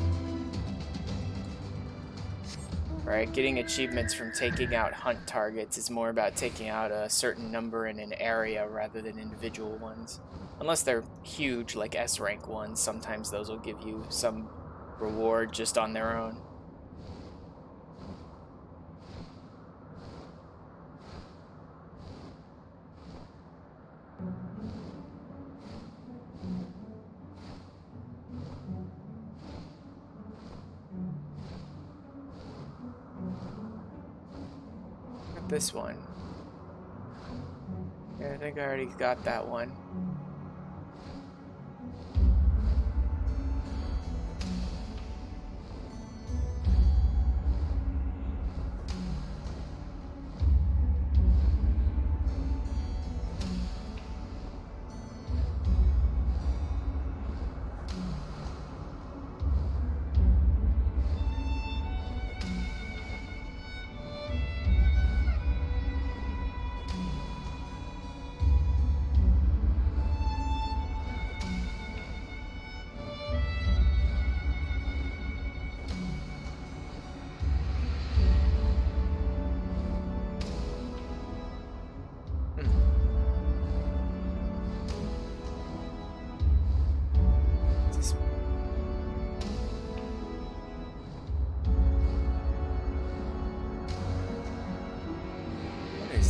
Right, getting achievements from taking out hunt targets is more about taking out a certain number in an area rather than individual ones. Unless they're huge, like S-rank ones, sometimes those will give you some reward just on their own. This one. Yeah, I think I already got that one.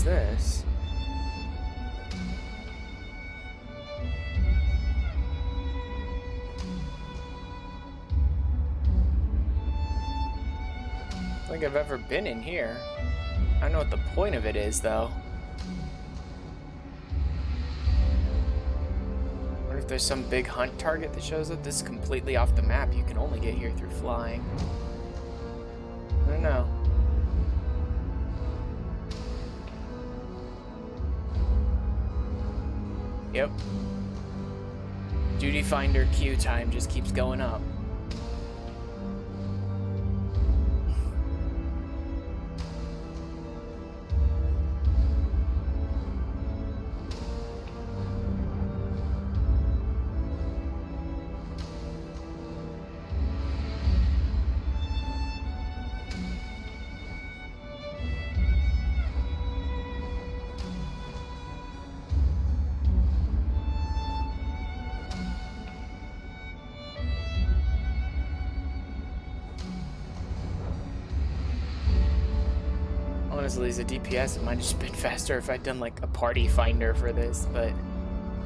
is this? I don't think I've ever been in here. I don't know what the point of it is, though. I wonder if there's some big hunt target that shows up. This is completely off the map. You can only get here through flying. I don't know. Yep. Duty finder queue time just keeps going up. Honestly, as a DPS, it might have just been faster if I'd done like a party finder for this, but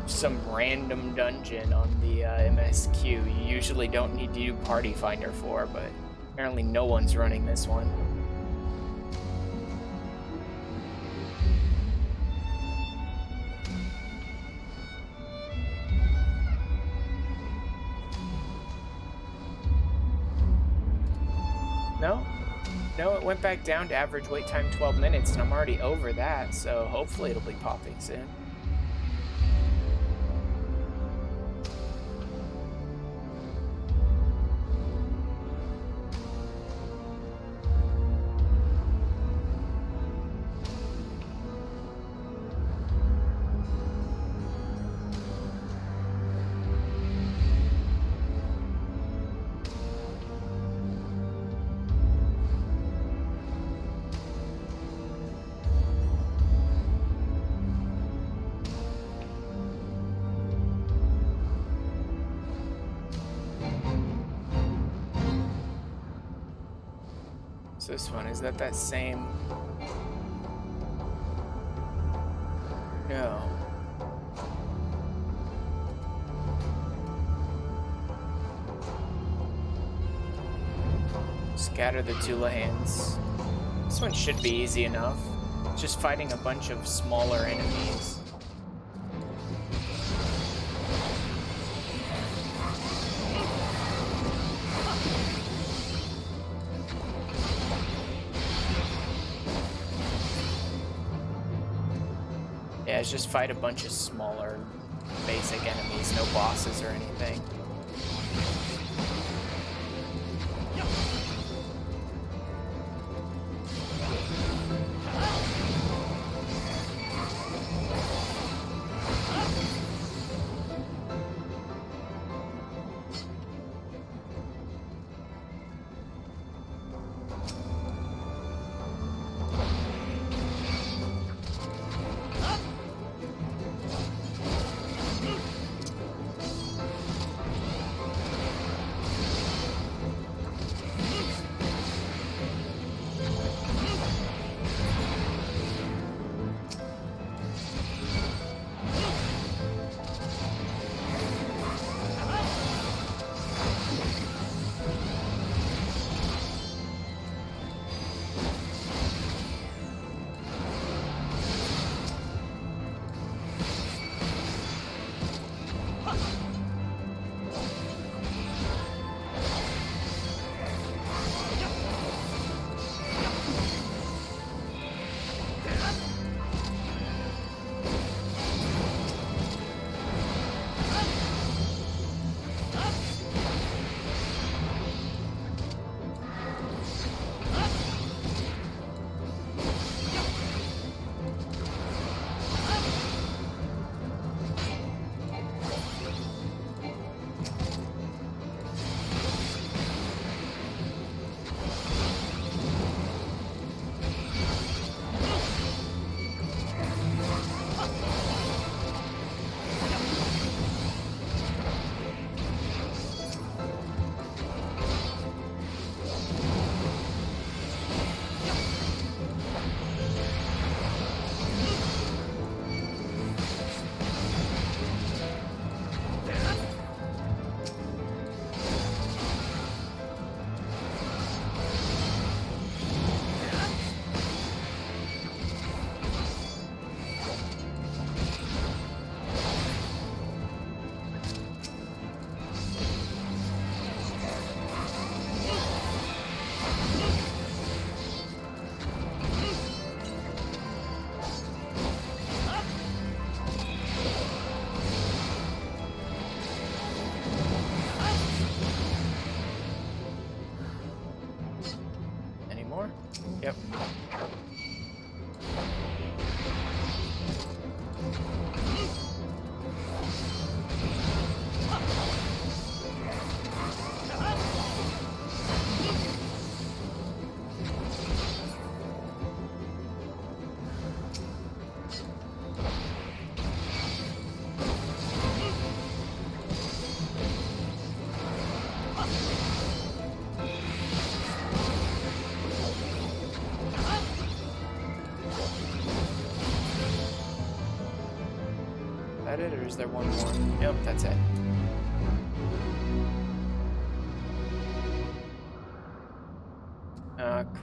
some random dungeon on the MSQ you usually don't need to do party finder for, but apparently no one's running this one. No, it went back down to average wait time 12 minutes, and I'm already over that, so hopefully it'll be popping soon. So this one, is that same? No. Scatter the Tulahans. This one should be easy enough. It's just fighting a bunch of smaller enemies. Yeah, it's just fight a bunch of smaller, basic enemies, no bosses or anything. Or is there one more? Yep, that's it.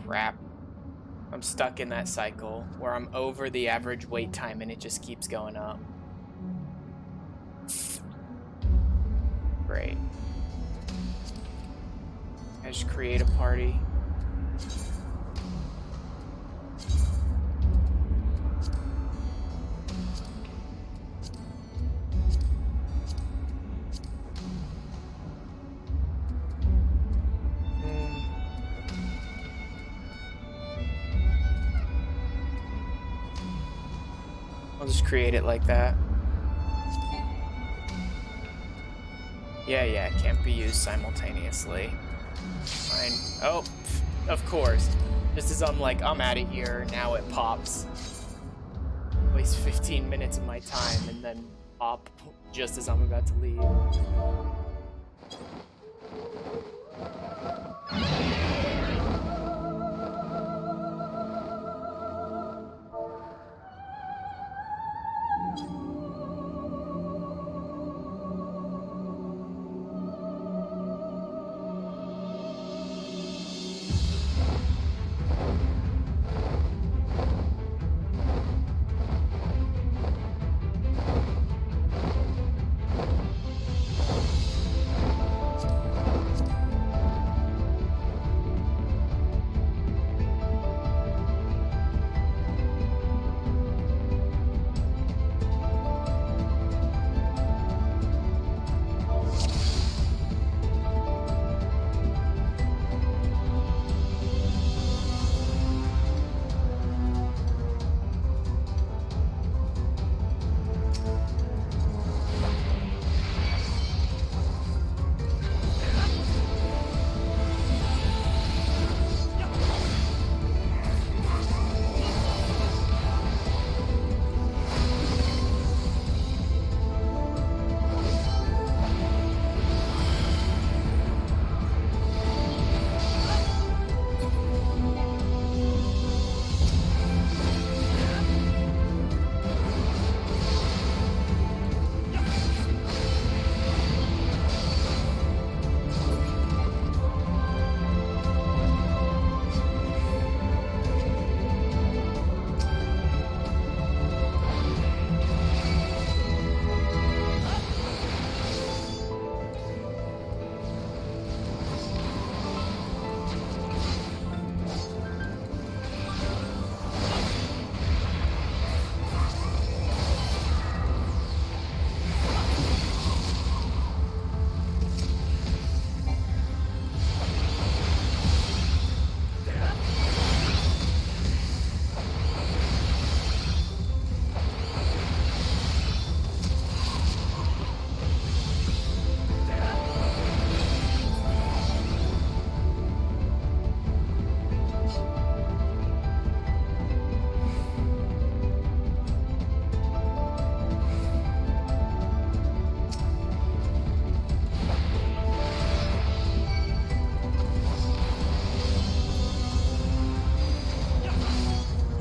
Crap. I'm stuck in that cycle where I'm over the average wait time and it just keeps going up. Great. I just create a party. I'll just create it like that. Yeah, it can't be used simultaneously. Fine. Oh, of course. Just as I'm like, I'm out of here, now it pops. Waste 15 minutes of my time and then pop just as I'm about to leave.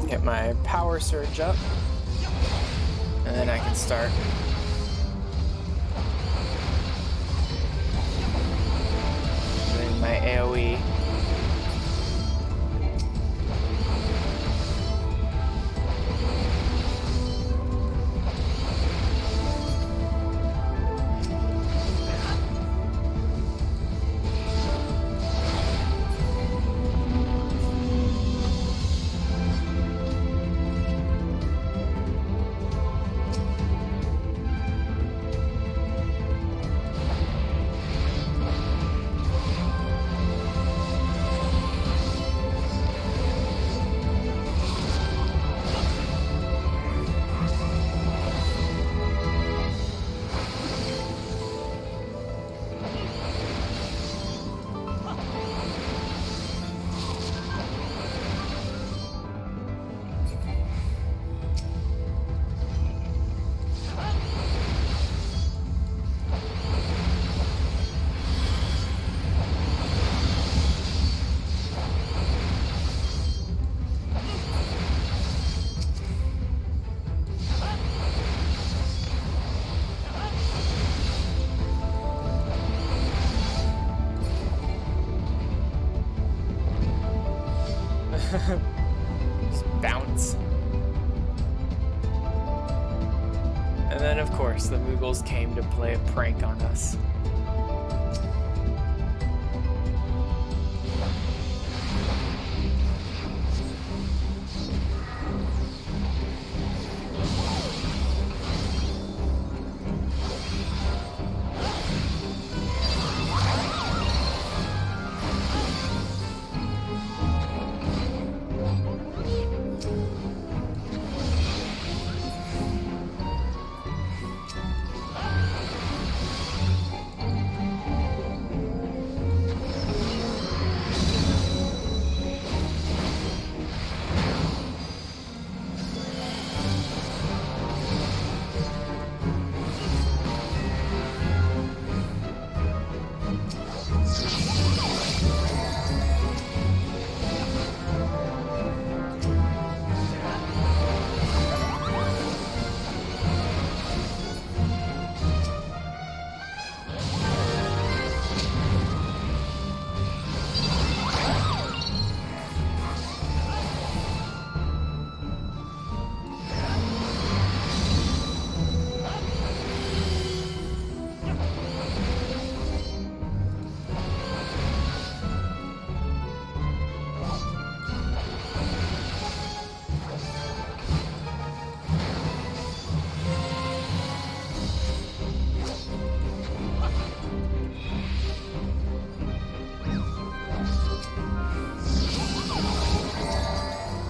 Get my power surge up, and then I can start doing my AoE. Just bounce. And then, of course, the Moogles came to play a prank on us.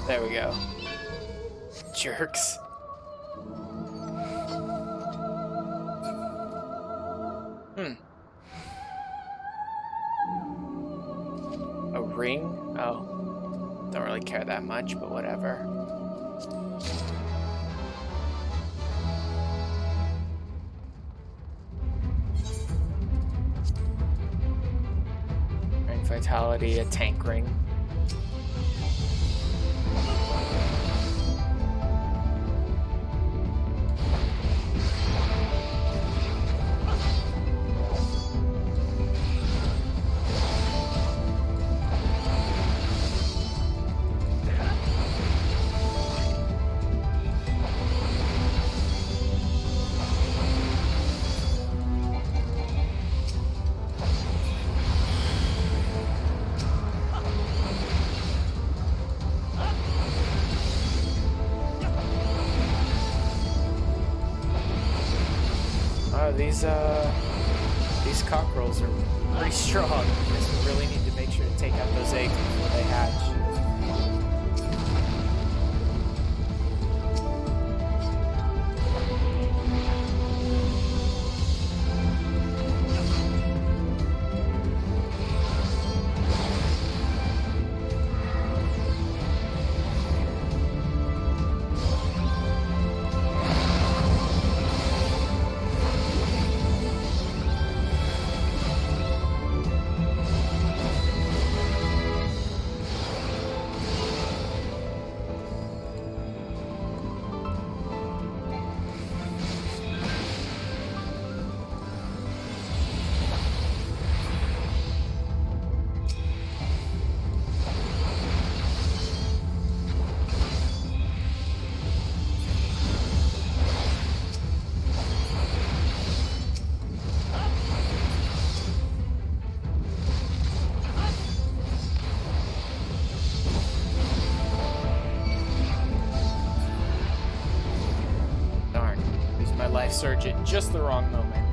There we go. Jerks. A ring? Oh. Don't really care that much, but whatever. Ring Vitality, a tank ring. These cockerels are pretty strong. I guess we really need to make sure to take out those eggs before they hatch. Life surge at just the wrong moment.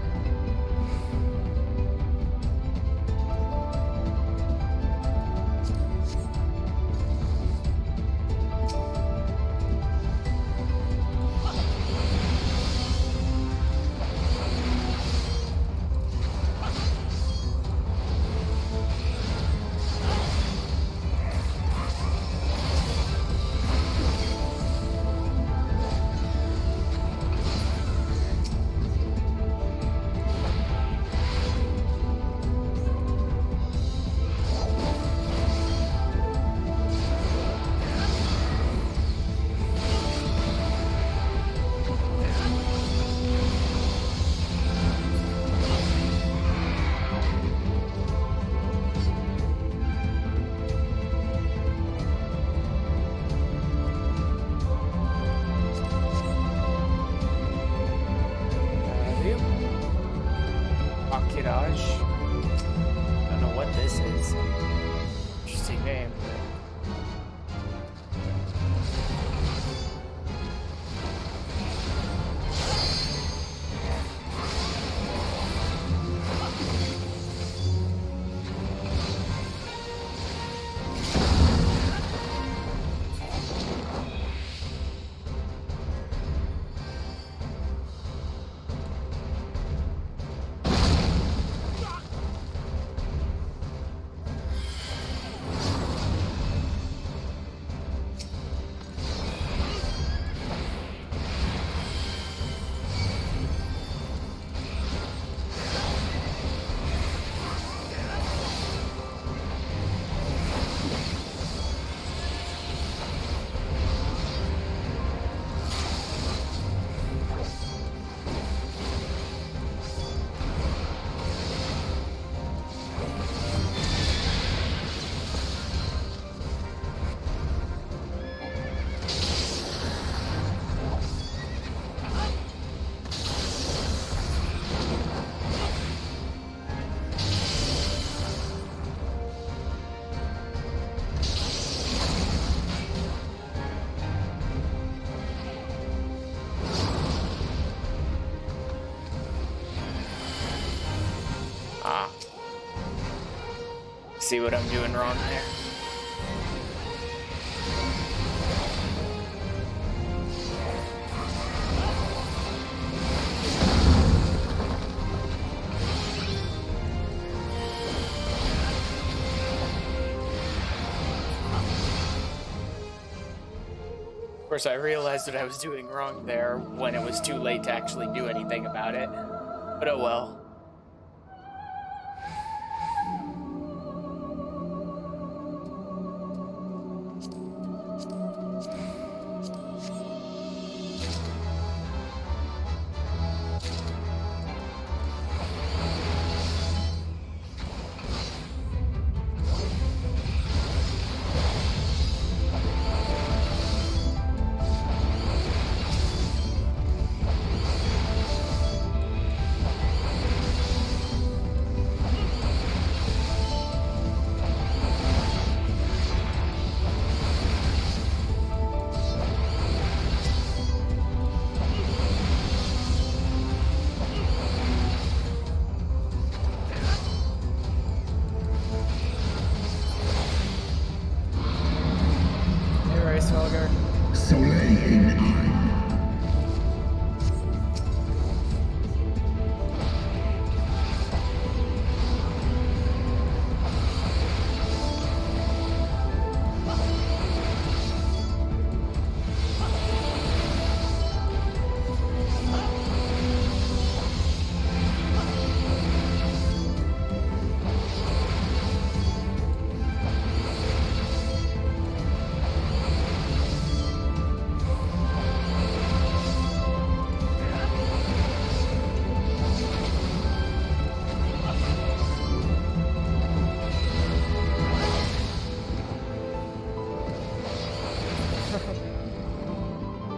is. Interesting name. See what I'm doing wrong there? Of course, I realized what I was doing wrong there when it was too late to actually do anything about it. But oh well.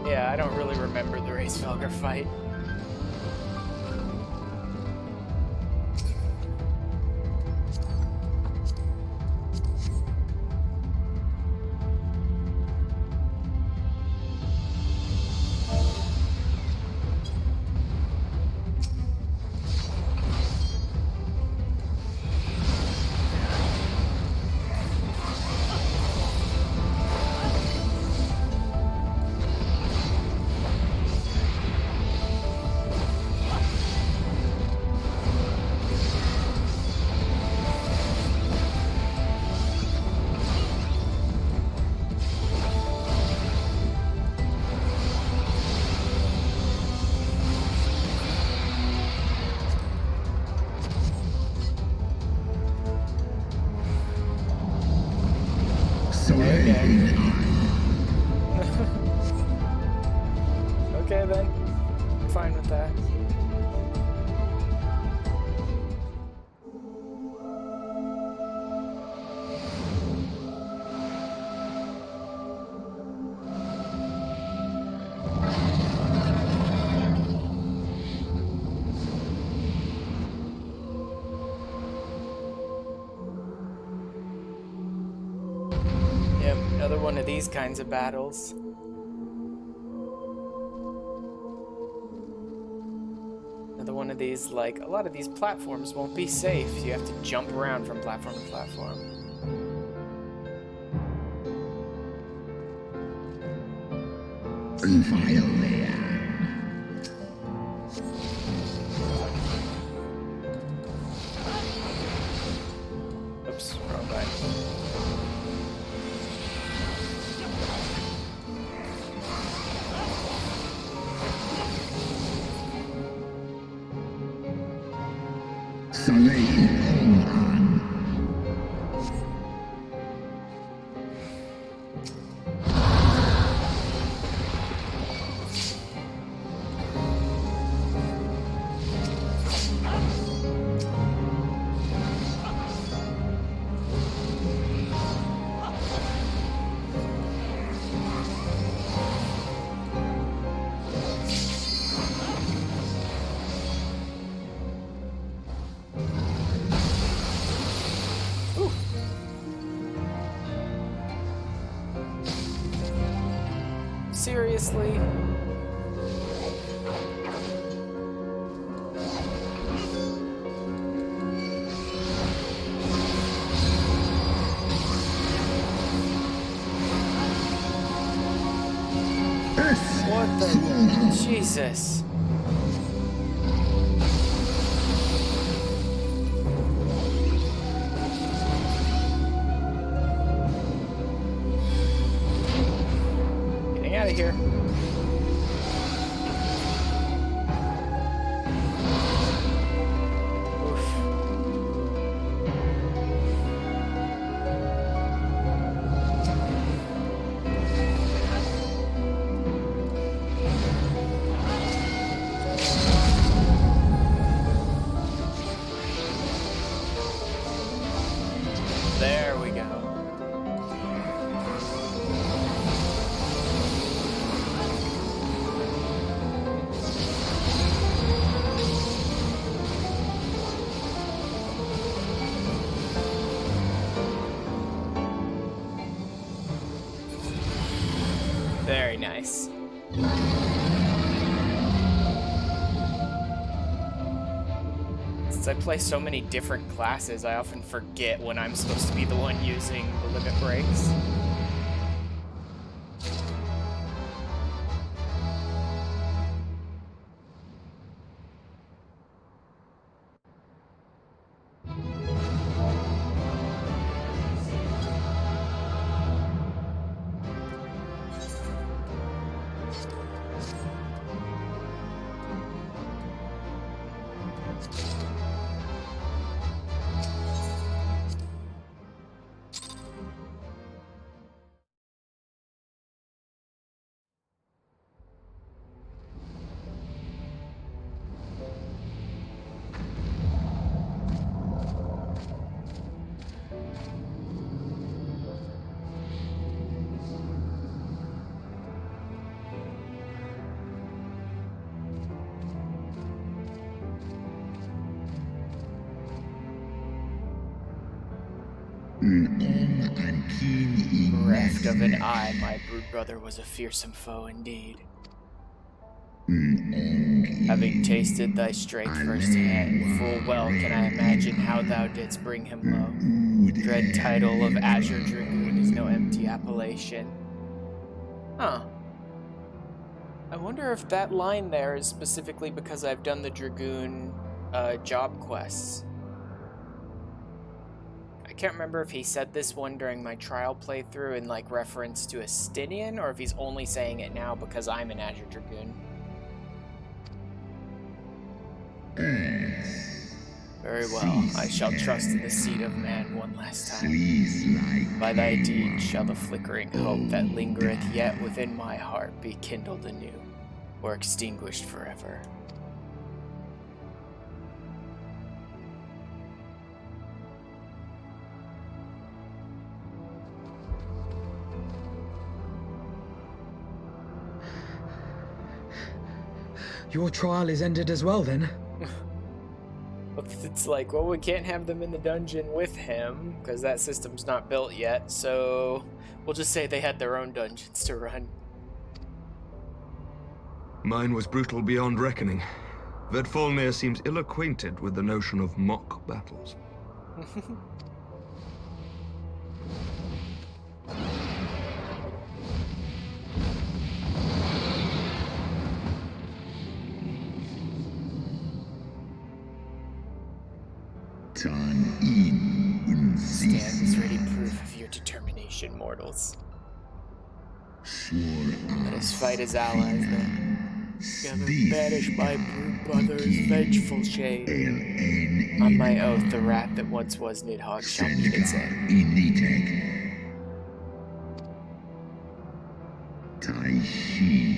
Yeah, I don't really remember the Racefelger fight. Okay then, fine with that. Another one of these kinds of battles. Another one of these, like, a lot of these platforms won't be safe. You have to jump around from platform to platform. Oops, wrong button. Seriously? What the? Jesus. Getting out of here. There we go. Very nice. Since I play so many different classes, I often forget when I'm supposed to be the one using the limit breaks. Bereft of an eye, my brood brother was a fearsome foe indeed. Having tasted thy strength firsthand, full well can I imagine how thou didst bring him low. Dread title of Azure Dragoon is no empty appellation. Huh. I wonder if that line there is specifically because I've done the Dragoon job quests. I can't remember if he said this one during my trial playthrough in like reference to Estinian, or if he's only saying it now because I'm an Azure Dragoon. Very well, I shall trust in the seed of man one last time. By thy deed shall the flickering hope that lingereth yet within my heart be kindled anew, or extinguished forever. Your trial is ended as well, then? it's like, well, we can't have them in the dungeon with him because that system's not built yet, so we'll just say they had their own dungeons to run. Mine was brutal beyond reckoning. Vedfalnir seems ill-acquainted with the notion of mock battles. Stands ready proof of your determination, mortals. Let us fight as allies then. Together banish my brute brother's vengeful shade. On my oath, the wrath that once was Nidhogg shall meet its end.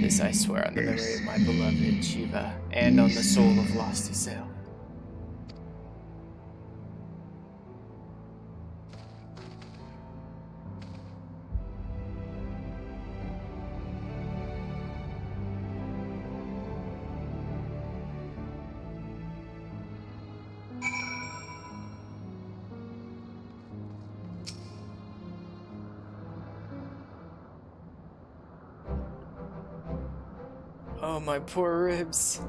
This I swear on the memory of my beloved Shiva, and on the soul of Lost Isael. Oh, my poor ribs.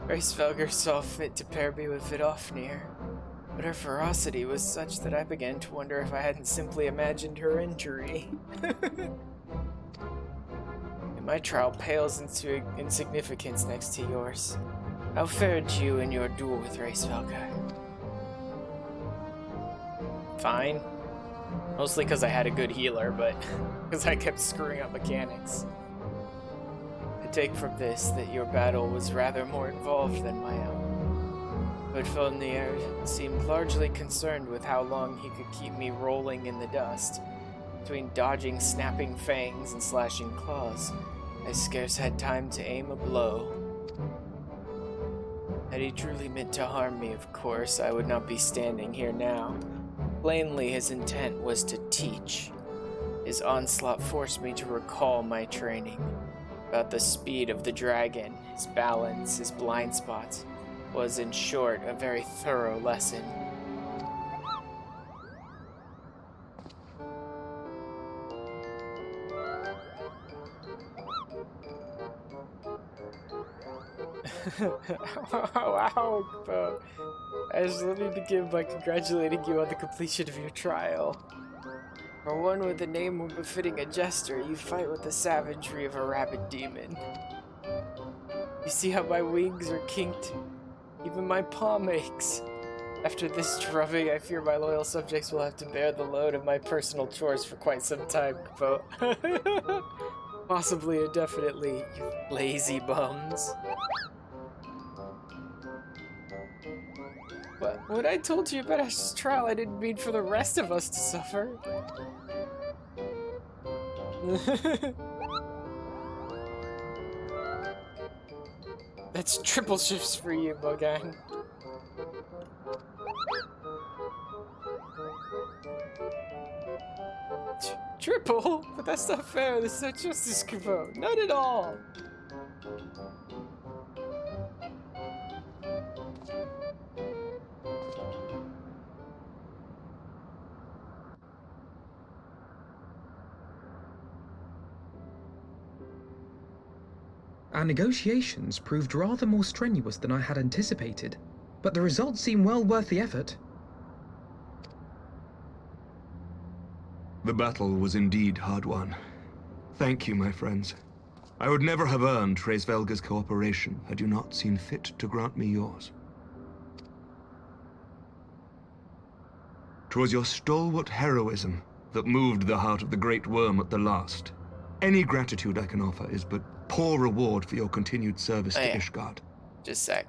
Hraesvelgr saw fit to pair me with Vidofnir, but her ferocity was such that I began to wonder if I hadn't simply imagined her injury. And my trial pales into insignificance next to yours. How fared you in your duel with Hraesvelgr? Fine. Mostly because I had a good healer, but because I kept screwing up mechanics. Take from this that your battle was rather more involved than my own. But Vedfalnir seemed largely concerned with how long he could keep me rolling in the dust. Between dodging snapping fangs and slashing claws, I scarce had time to aim a blow. Had he truly meant to harm me, of course, I would not be standing here now. Plainly, his intent was to teach. His onslaught forced me to recall my training. About the speed of the dragon, his balance, his blind spots, was in short a very thorough lesson. Wow, bro. I just let me begin by congratulating you on the completion of your trial. For one with a name more befitting a jester, you fight with the savagery of a rabid demon. You see how my wings are kinked? Even my palm aches. After this drubbing, I fear my loyal subjects will have to bear the load of my personal chores for quite some time, Kvo. Possibly indefinitely, you lazy bums. But when I told you about Ash's trial, I didn't mean for the rest of us to suffer. That's triple shifts for you, Bogan. Triple? But that's not fair. This is not justice, Kvo. Not at all. Our negotiations proved rather more strenuous than I had anticipated, but the results seem well worth the effort. The battle was indeed hard won. Thank you, my friends. I would never have earned Hraesvelgr's cooperation had you not seen fit to grant me yours. 'Twas your stalwart heroism that moved the heart of the Great Worm at the last. Any gratitude I can offer is but poor reward for your continued service to Ishgard. Just a sec.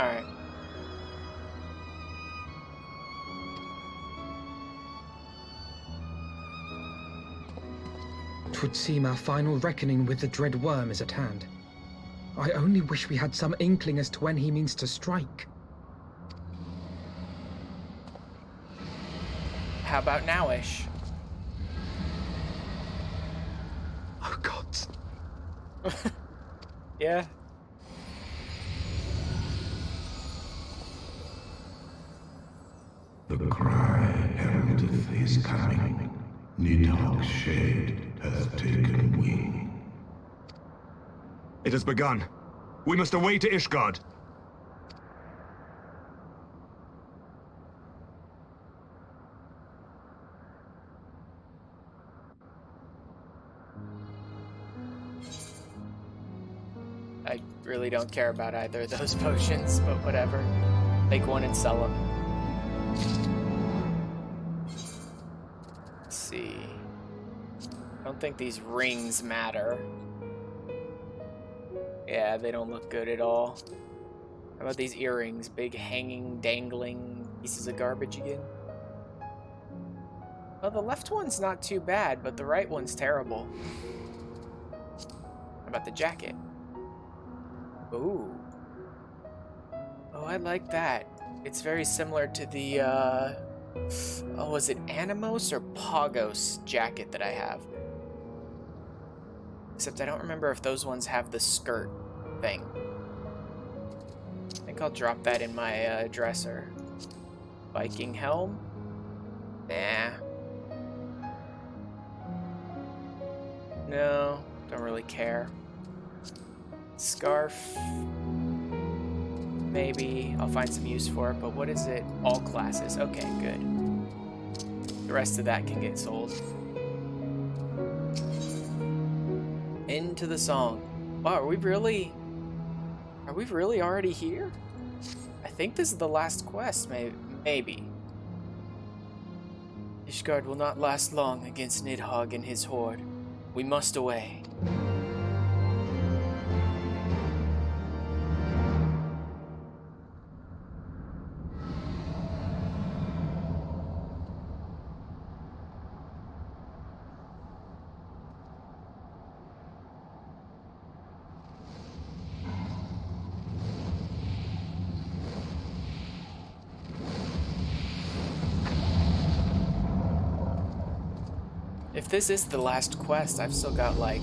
Alright. 'Twould seem our final reckoning with the dread worm is at hand. I only wish we had some inkling as to when he means to strike. How about nowish? Oh gods. Yeah. The cry heraldeth his coming. Nidhogg's shade hath taken wing. It has begun. We must away to Ishgard. I really don't care about either of those potions, but whatever. Make one and sell them. Let's see. I don't think these rings matter. Yeah, they don't look good at all. How about these earrings? Big hanging, dangling pieces of garbage again? Well, the left one's not too bad, but the right one's terrible. How about the jacket? Ooh. Oh, I like that. It's very similar to the, oh, was it Animos or Pagos jacket that I have? Except I don't remember if those ones have the skirt thing. I think I'll drop that in my dresser. Viking helm? Nah. No, don't really care. Scarf. Maybe I'll find some use for it, but what is it? All classes. Okay, good. The rest of that can get sold. Into the song. Wow, are we really already here? I think this is the last quest, maybe. Ishgard will not last long against Nidhogg and his horde. We must away. If this is the last quest, I've still got like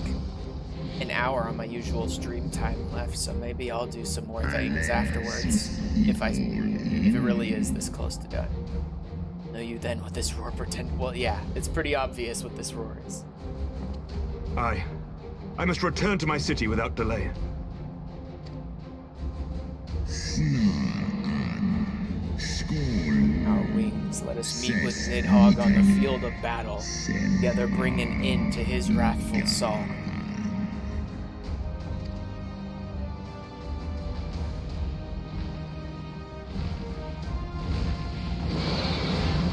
an hour on my usual stream time left, so maybe I'll do some more things afterwards, if it really is this close to done. Know you then what this roar pretend? Well, yeah, it's pretty obvious what this roar is. I must return to my city without delay. Our wings, let us meet with Nidhogg on the field of battle, together bring an end to his wrathful song.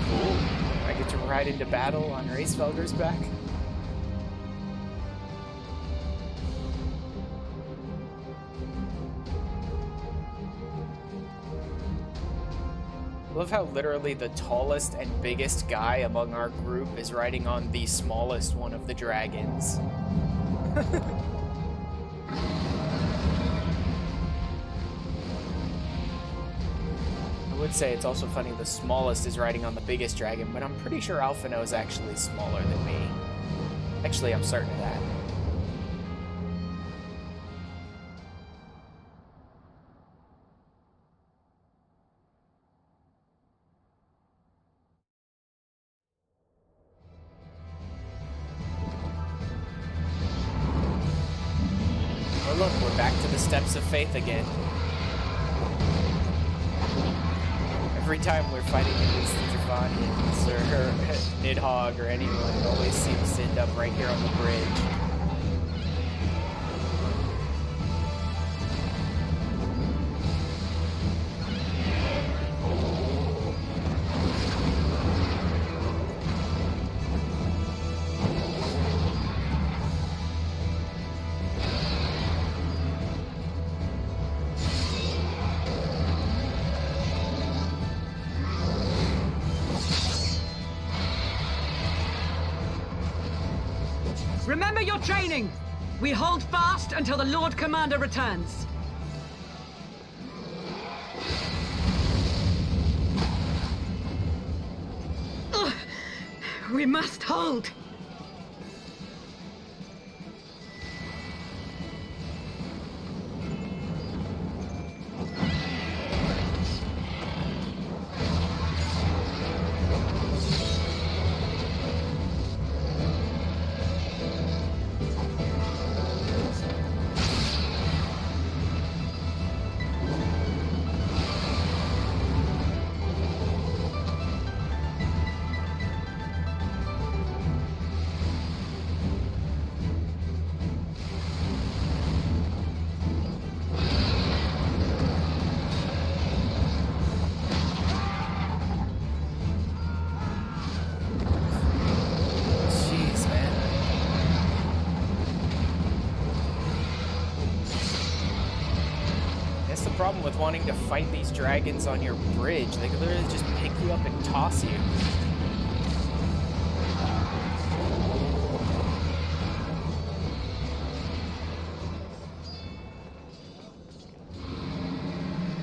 Cool. I get to ride into battle on Racefelger's back. I love how literally the tallest and biggest guy among our group is riding on the smallest one of the dragons. I would say it's also funny the smallest is riding on the biggest dragon, but I'm pretty sure Alphino is actually smaller than me. Actually, I'm certain of that. Oh look, we're back to the steps of faith again. Every time we're fighting against the Dravanians or Nidhogg or anyone, it always seems to end up right here on the bridge. remember your training! We hold fast until the Lord Commander returns. Ugh. We must hold. Problem with wanting to fight these dragons on your bridge. They could literally just pick you up and toss you.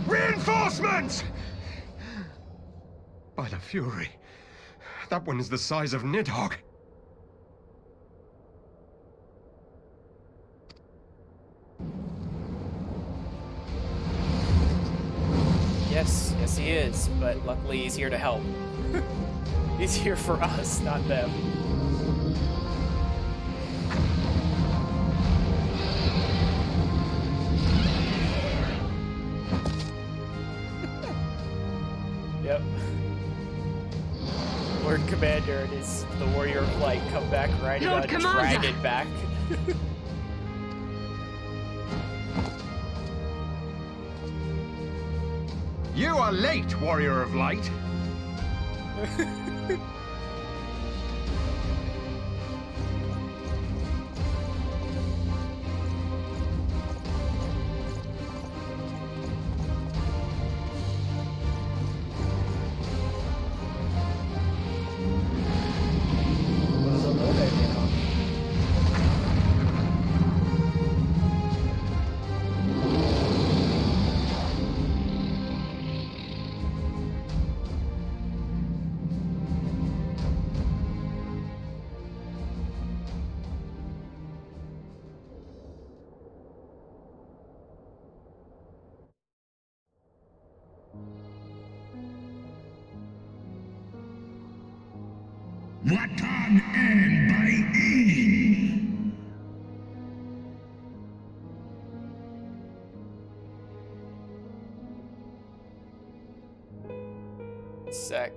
Reinforcements! By the Fury, that one is the size of Nidhogg. Yes, he is, but luckily he's here to help. He's here for us, not them. Yep. Lord Commander and the Warrior of Light come back riding on dragon back. You are late, Warrior of Light. Watan and by in. Sec.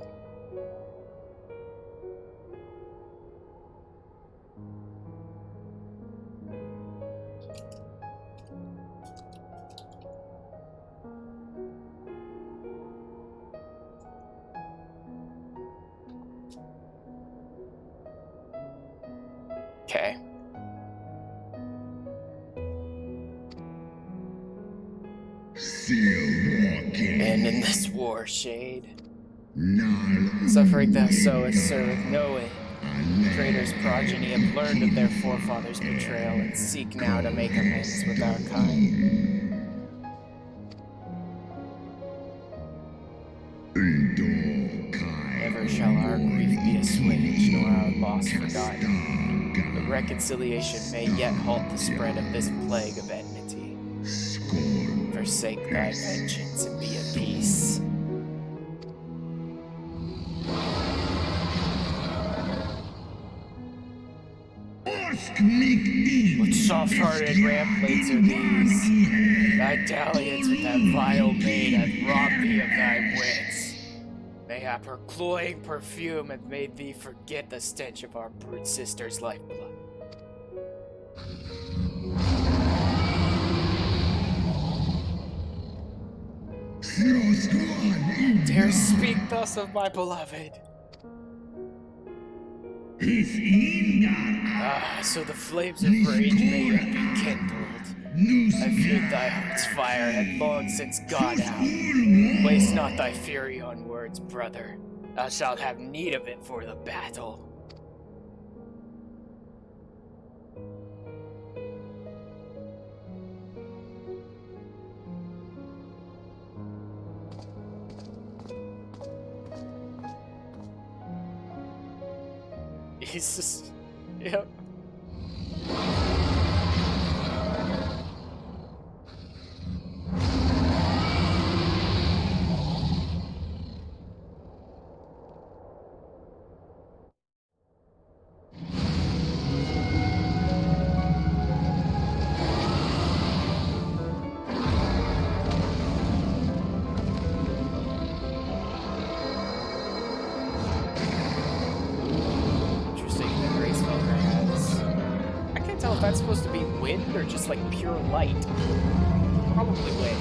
Okay. And in this war, Shade, suffering thou sowest serveth no end. Traitors' progeny have learned of their forefathers' betrayal and seek now to make amends with our kind. Never shall our grief be assuaged, nor our loss forgotten. But reconciliation may yet halt the spread of this plague of enmity. Forsake thy vengeance and be at peace. What soft-hearted ramplates are these? Thy dalliance with that vile maid hath robbed thee of thy wits. Mayhap her cloying perfume hath made thee forget the stench of our brute sister's lifeblood. Dare speak thus of my beloved. Ah, so the flames of rage may yet be kindled. I viewed thy heart's fire had long since gone out. Waste not thy fury on words, brother. Thou shalt have need of it for the battle. Jesus. Yep. If that's supposed to be wind or just like pure light. Probably wind.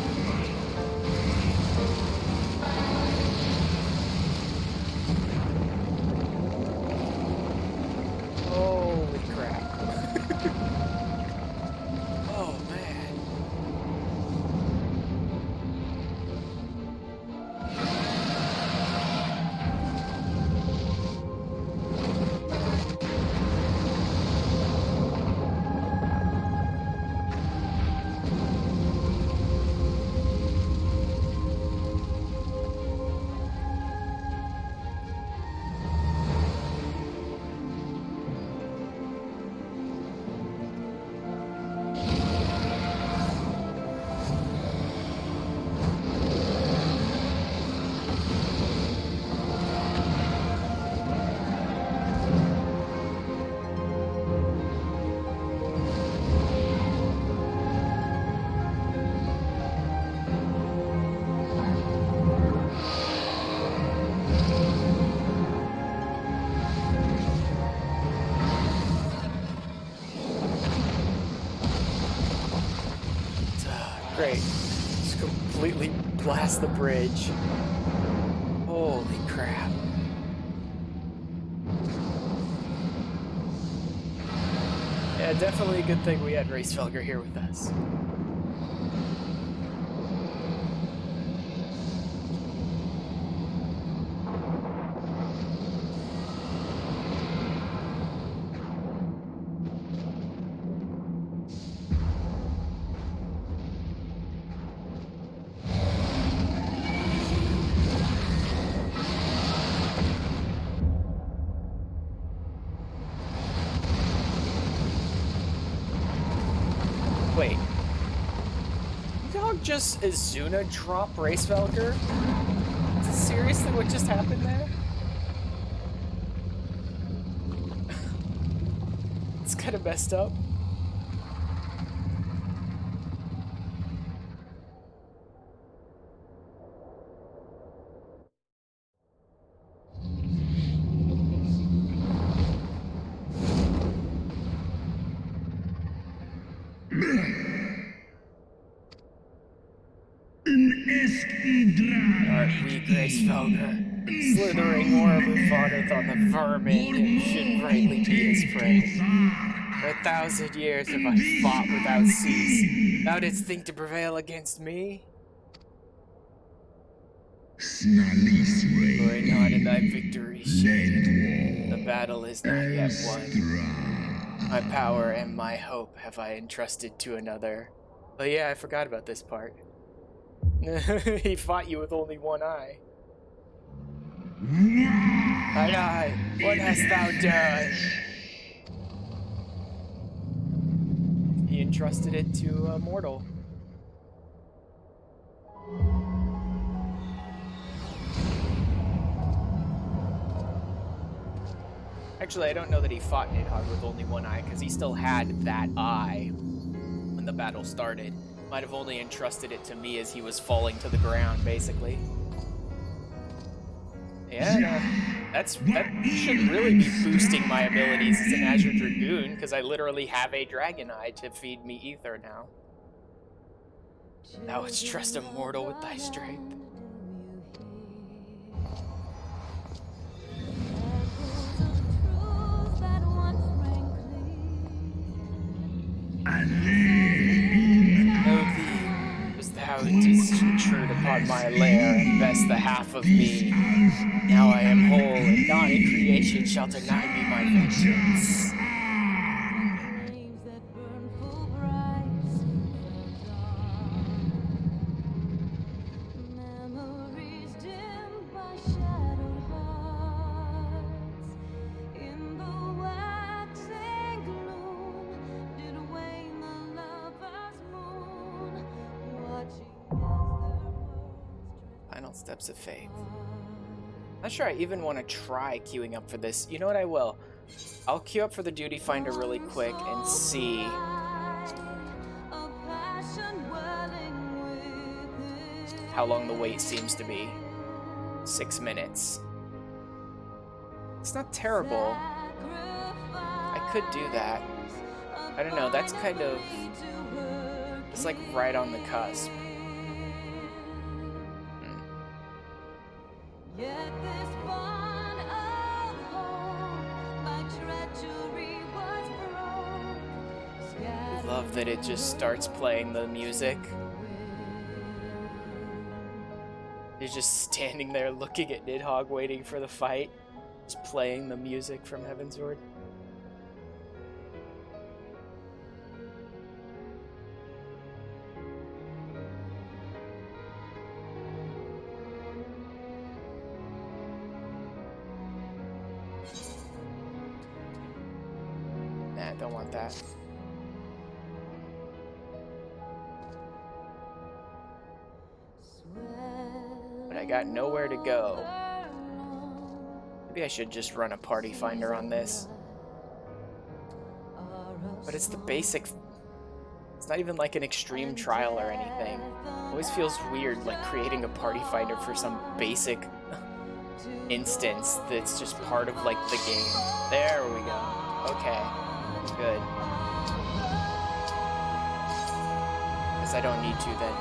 Holy crap. Oh man. Great. Just completely blast the bridge. Holy crap. Yeah, definitely a good thing we had Racefelger here with us. Wait. Dog just Izuna drop Racefelger? Is this seriously what just happened there? It's kind of messed up. Art we Racefelger, slithering warily fawneth on the vermin who should rightly be his prey. For 1,000 years have I fought without cease. Thou didst think to prevail against me? Glory not in thy victory shade. The battle is not yet won. My power and my hope have I entrusted to another. Oh yeah, I forgot about this part. He fought you with only one eye. Thine eye, what hast thou done? He entrusted it to a mortal. Actually, I don't know that he fought Nidhogg with only one eye, because he still had that eye when the battle started. Might have only entrusted it to me as he was falling to the ground, basically. Yeah, that should really be boosting my abilities as an Azure Dragoon, because I literally have a Dragon Eye to feed me ether now. Thou wouldst trust a mortal with thy strength. Know thee, as thou didst intrude upon my lair and best the half of me. Now I am whole, and naught in creation shall deny me my vengeance. Steps of Faith. Not sure I even want to try queuing up for this. You know what, I will. I'll queue up for the Duty Finder really quick and see how long the wait seems to be. 6 minutes. It's not terrible. I could do that. I don't know, that's kind of... It's like right on the cusp. Love that it just starts playing the music. You're just standing there looking at Nidhogg waiting for the fight. Just playing the music from Heavensward. Nah, I don't want that. But I got nowhere to go. Maybe I should just run a party finder on this. But it's the basic... It's not even like an extreme trial or anything. It always feels weird, like creating a party finder for some basic instance that's just part of like the game. There we go. Okay. Good. Guess I don't need to then.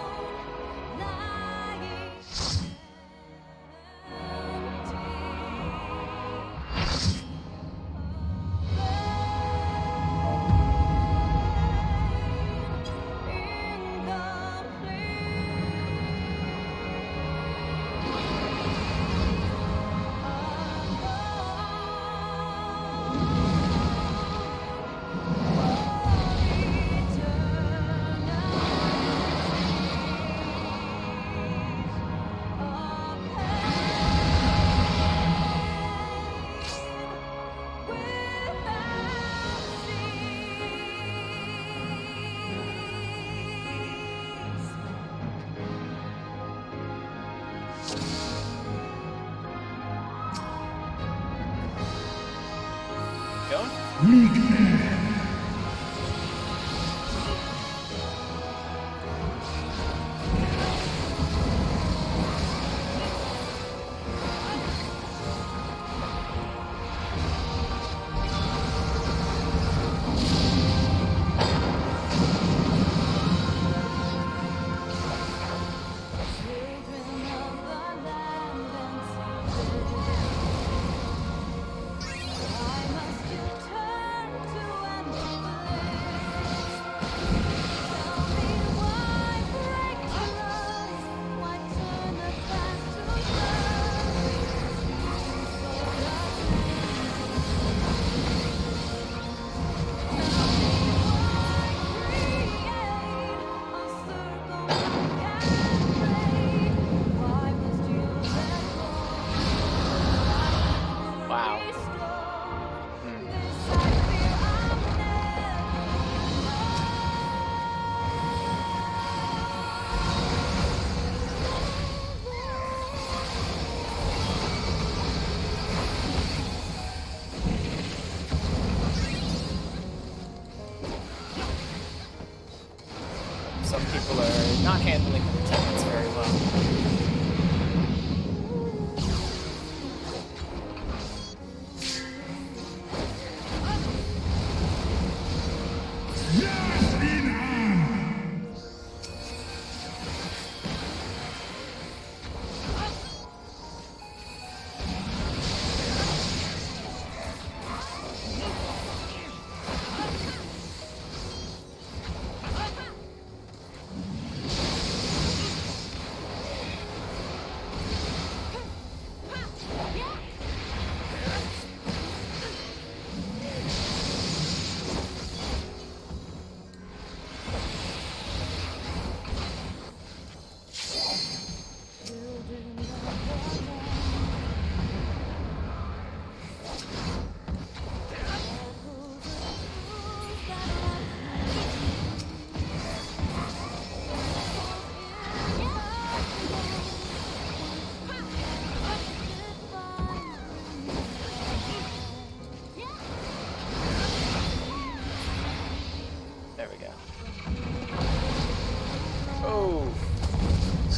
Some people are not handling the mechanics very well.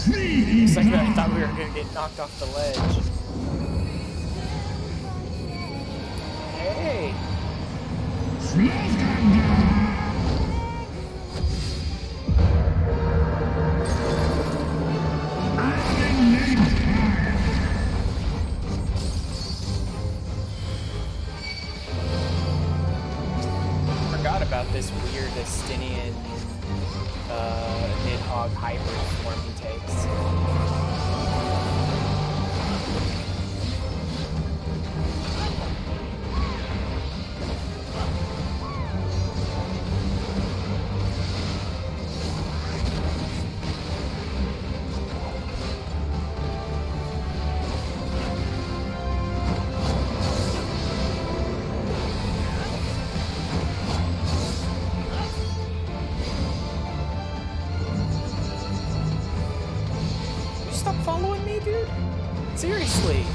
Looks like I thought we were gonna get knocked off the ledge. Hey! Forgot about this weird Estinian Nidhogg hybrid form he takes. Stop following me, dude? Seriously.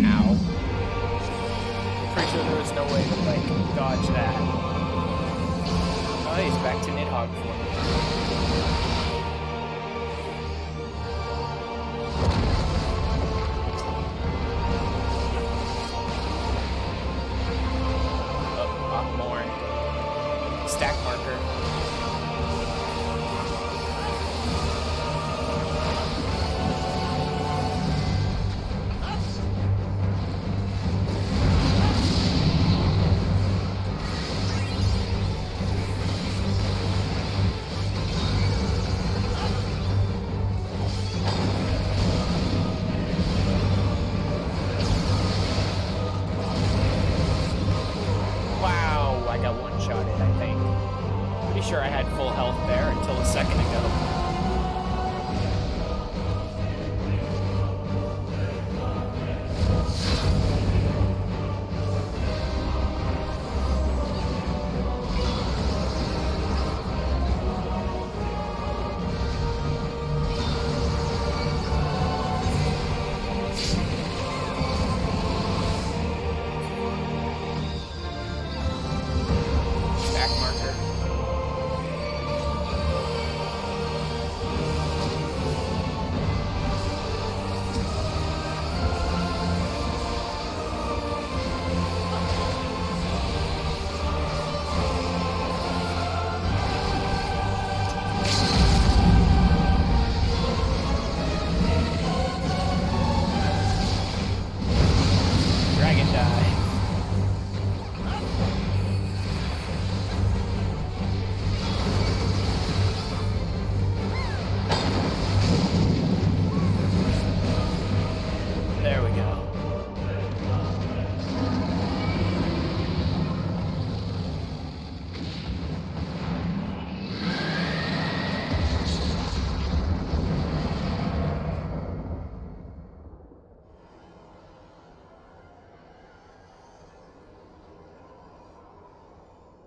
Ow. Pretty sure there was no way to, like, dodge that. Oh, he's back to Nidhogg form. Oh, more. Stack marker. Sure I had full health there until a second ago.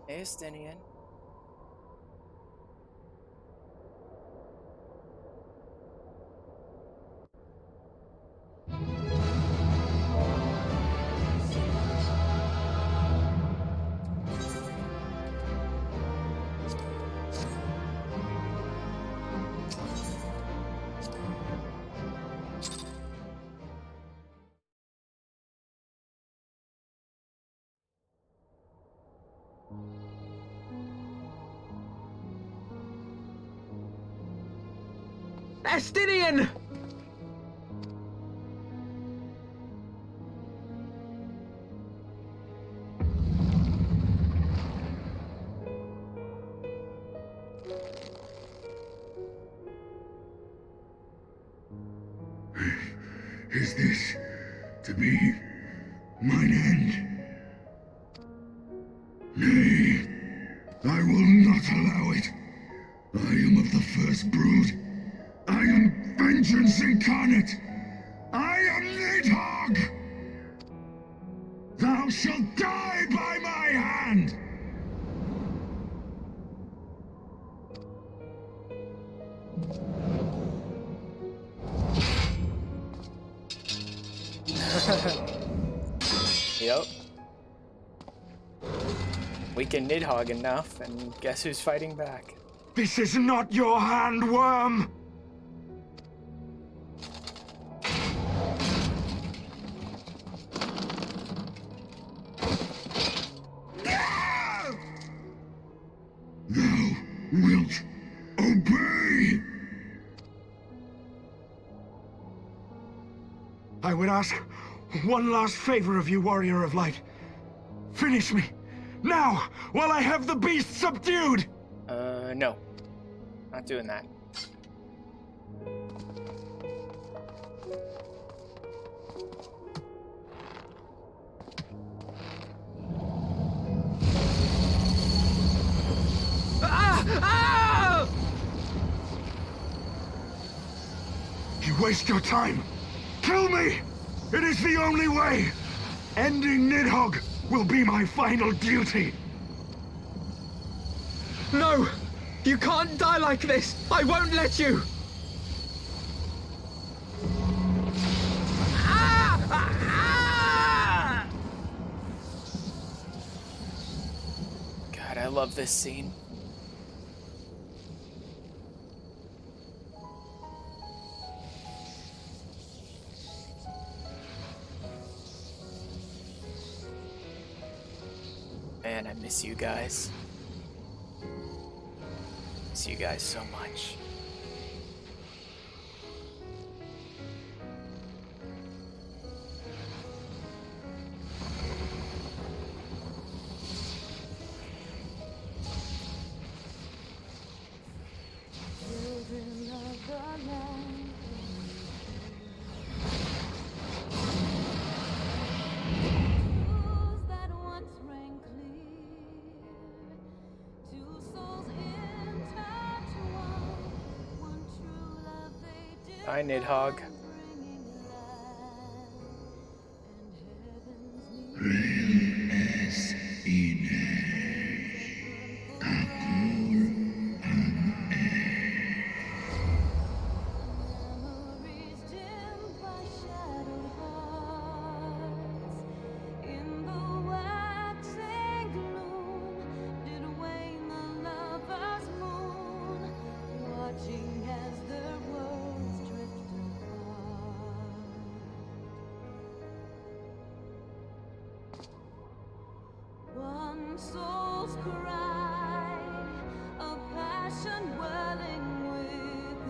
Hey, Estinian. Estinian! Is this to be mine end? Nay, I will not allow it. I am of the first brood. I am vengeance incarnate. I am Nidhogg! Thou shalt die by my hand! Yep. We can Nidhogg enough, and guess who's fighting back? This is not your hand, worm! Thou wilt obey! I would ask one last favor of you, Warrior of Light. Finish me, now, while I have the beast subdued! No. Not doing that. You waste your time. Kill me! It is the only way! Ending Nidhogg will be my final duty! No! You can't die like this! I won't let you! God, I love this scene. Man, I miss you guys. Miss you guys so much. Hi, Nidhogg. Soul's cry, a passion welling within.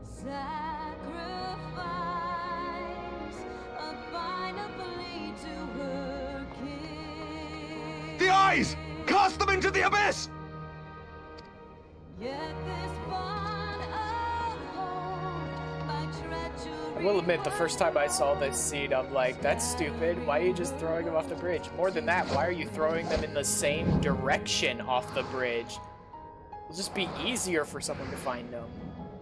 Sacrifice, a final plea to her king. The eyes! Cast them into the abyss! Yet this bond of hope, my treachery. I will admit, the first time I saw this scene, I'm like, that's stupid. Why are you just throwing them off the bridge? More than that, why are you throwing them in the same direction off the bridge? It'll just be easier for someone to find them.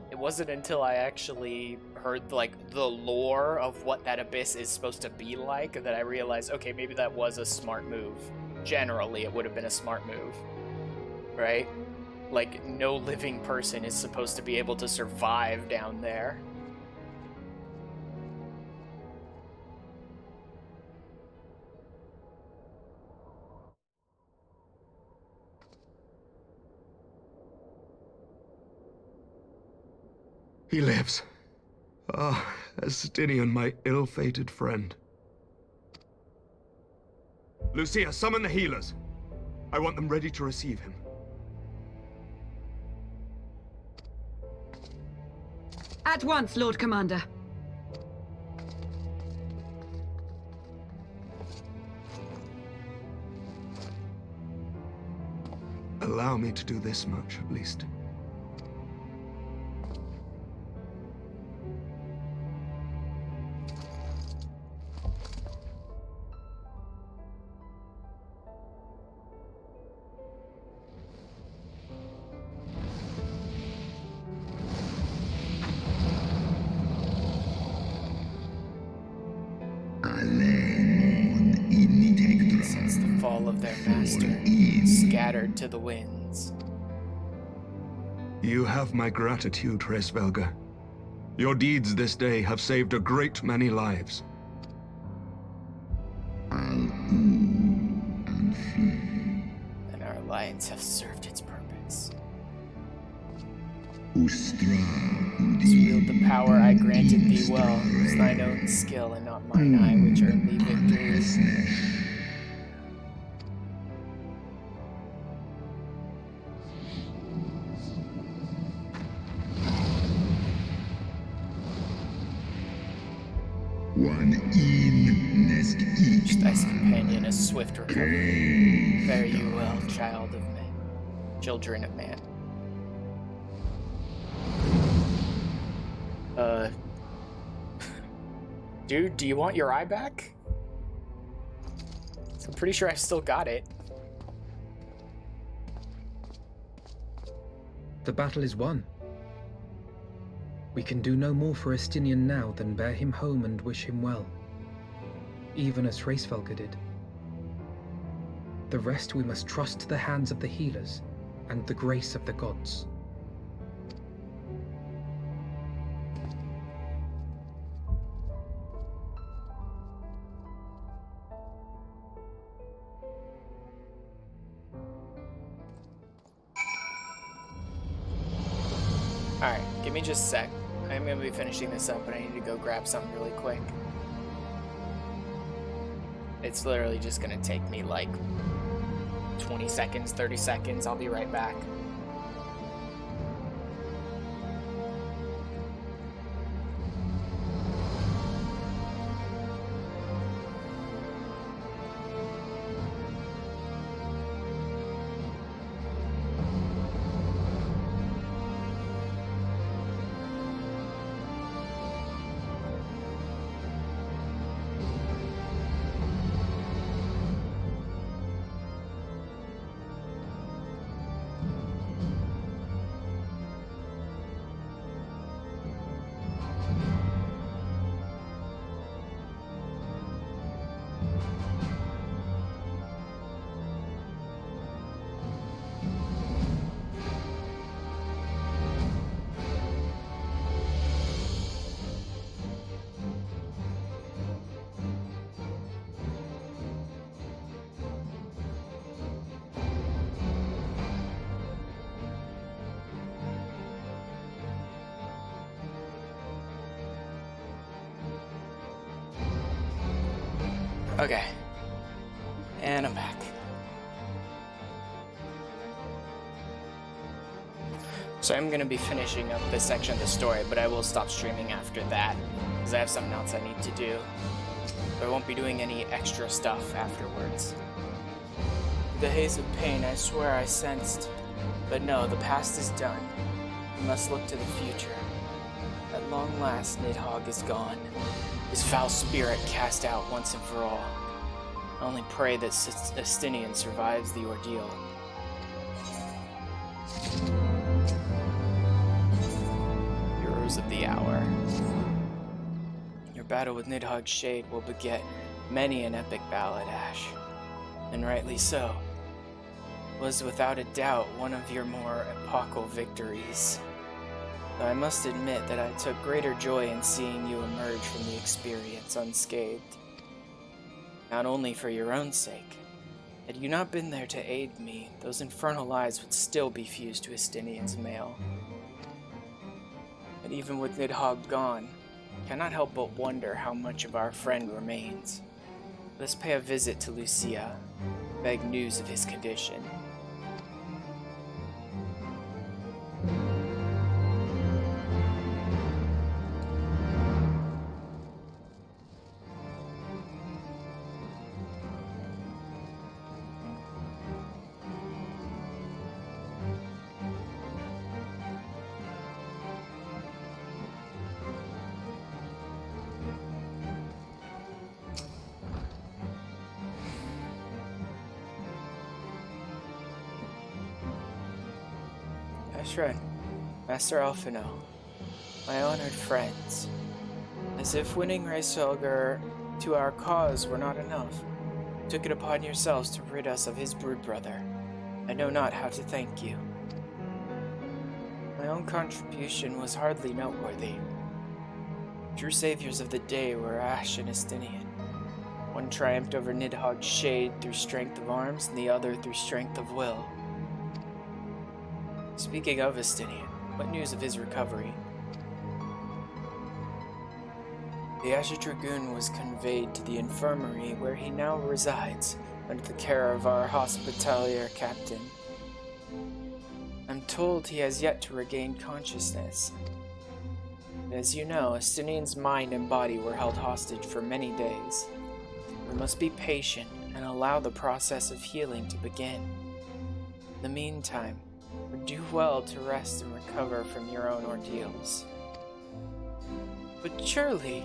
It wasn't until I actually heard, like, the lore of what that abyss is supposed to be like that I realized, okay, maybe that was a smart move. Generally, it would have been a smart move. Right? Like, no living person is supposed to be able to survive down there. He lives. Ah, Estinian, my ill-fated friend. Lucia, summon the healers. I want them ready to receive him. At once, Lord Commander. Allow me to do this much, at least. Since the fall of their master, scattered to the winds. You have my gratitude, Hraesvelga. Your deeds this day have saved a great many lives. And our alliance has served its purpose. Wield the power I granted thee well, as thine own skill and not mine eye which earned thee victories. Thy companion, a swift recovery. Fare you well, child of men, children of man. Dude, do you want your eye back? I'm pretty sure I still got it. The battle is won. We can do no more for Estinian now than bear him home and wish him well, even as Hraesvelga did. The rest we must trust to the hands of the healers and the grace of the gods. Alright, give me just a sec. I'm gonna be finishing this up, but I need to go grab something really quick. It's literally just gonna take me like 20 seconds, 30 seconds. I'll be right back. Okay. And I'm back. So I'm going to be finishing up this section of the story, but I will stop streaming after that, because I have something else I need to do. But I won't be doing any extra stuff afterwards. The haze of pain I swear I sensed, but no, the past is done. We must look to the future. At long last, Nidhogg is gone. His foul spirit cast out once and for all. I only pray that Estinian survives the ordeal. Heroes of the hour. Your battle with Nidhogg's shade will beget many an epic ballad, Ash. And rightly so. Was without a doubt one of your more epochal victories. Though I must admit that I took greater joy in seeing you emerge from the experience unscathed. Not only for your own sake. Had you not been there to aid me, those infernal eyes would still be fused to Estinian's mail. But even with Nidhogg gone, Cannot help but wonder how much of our friend remains. Let's pay a visit to Lucia, beg news of his condition. Ashran, Master Alphino, my honored friends. As if winning Reisolger to our cause were not enough, you took it upon yourselves to rid us of his broodbrother. I know not how to thank you. My own contribution was hardly noteworthy. True saviors of the day were Ash and Estinian. One triumphed over Nidhogg's shade through strength of arms, and the other through strength of will. Speaking of Estinian, what news of his recovery? The Azure Dragoon was conveyed to the infirmary where he now resides, under the care of our hospitalier captain. I'm told he has yet to regain consciousness. As you know, Estinian's mind and body were held hostage for many days. We must be patient and allow the process of healing to begin. In the meantime, do well to rest and recover from your own ordeals. But surely,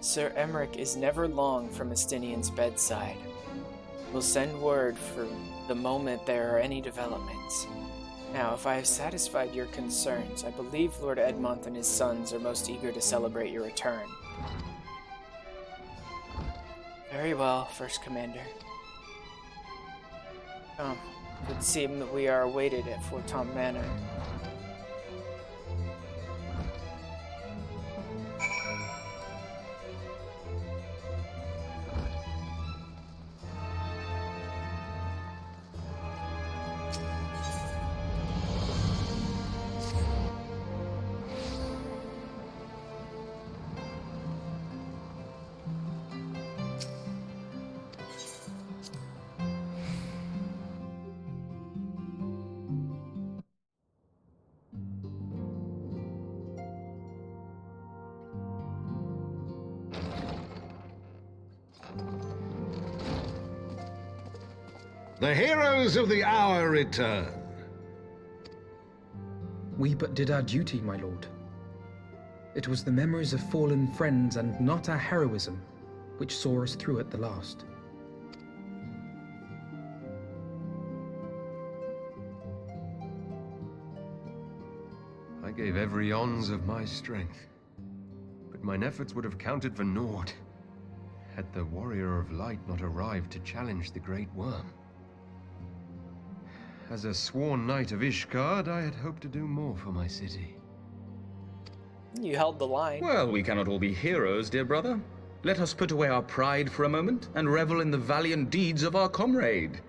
Sir Emmerich is never long from Estinian's bedside. We'll send word for the moment there are any developments. Now, if I have satisfied your concerns, I believe Lord Edmont and his sons are most eager to celebrate your return. Very well, First Commander. Come. It would seem that we are awaited at Forton Manor. The heroes of the hour return. We but did our duty, my lord. It was the memories of fallen friends and not our heroism which saw us through at the last. I gave every ounce of my strength, but mine efforts would have counted for naught had the Warrior of Light not arrived to challenge the Great Worm. As a sworn knight of Ishgard, I had hoped to do more for my city. You held the line. Well, we cannot all be heroes, dear brother. Let us put away our pride for a moment and revel in the valiant deeds of our comrade.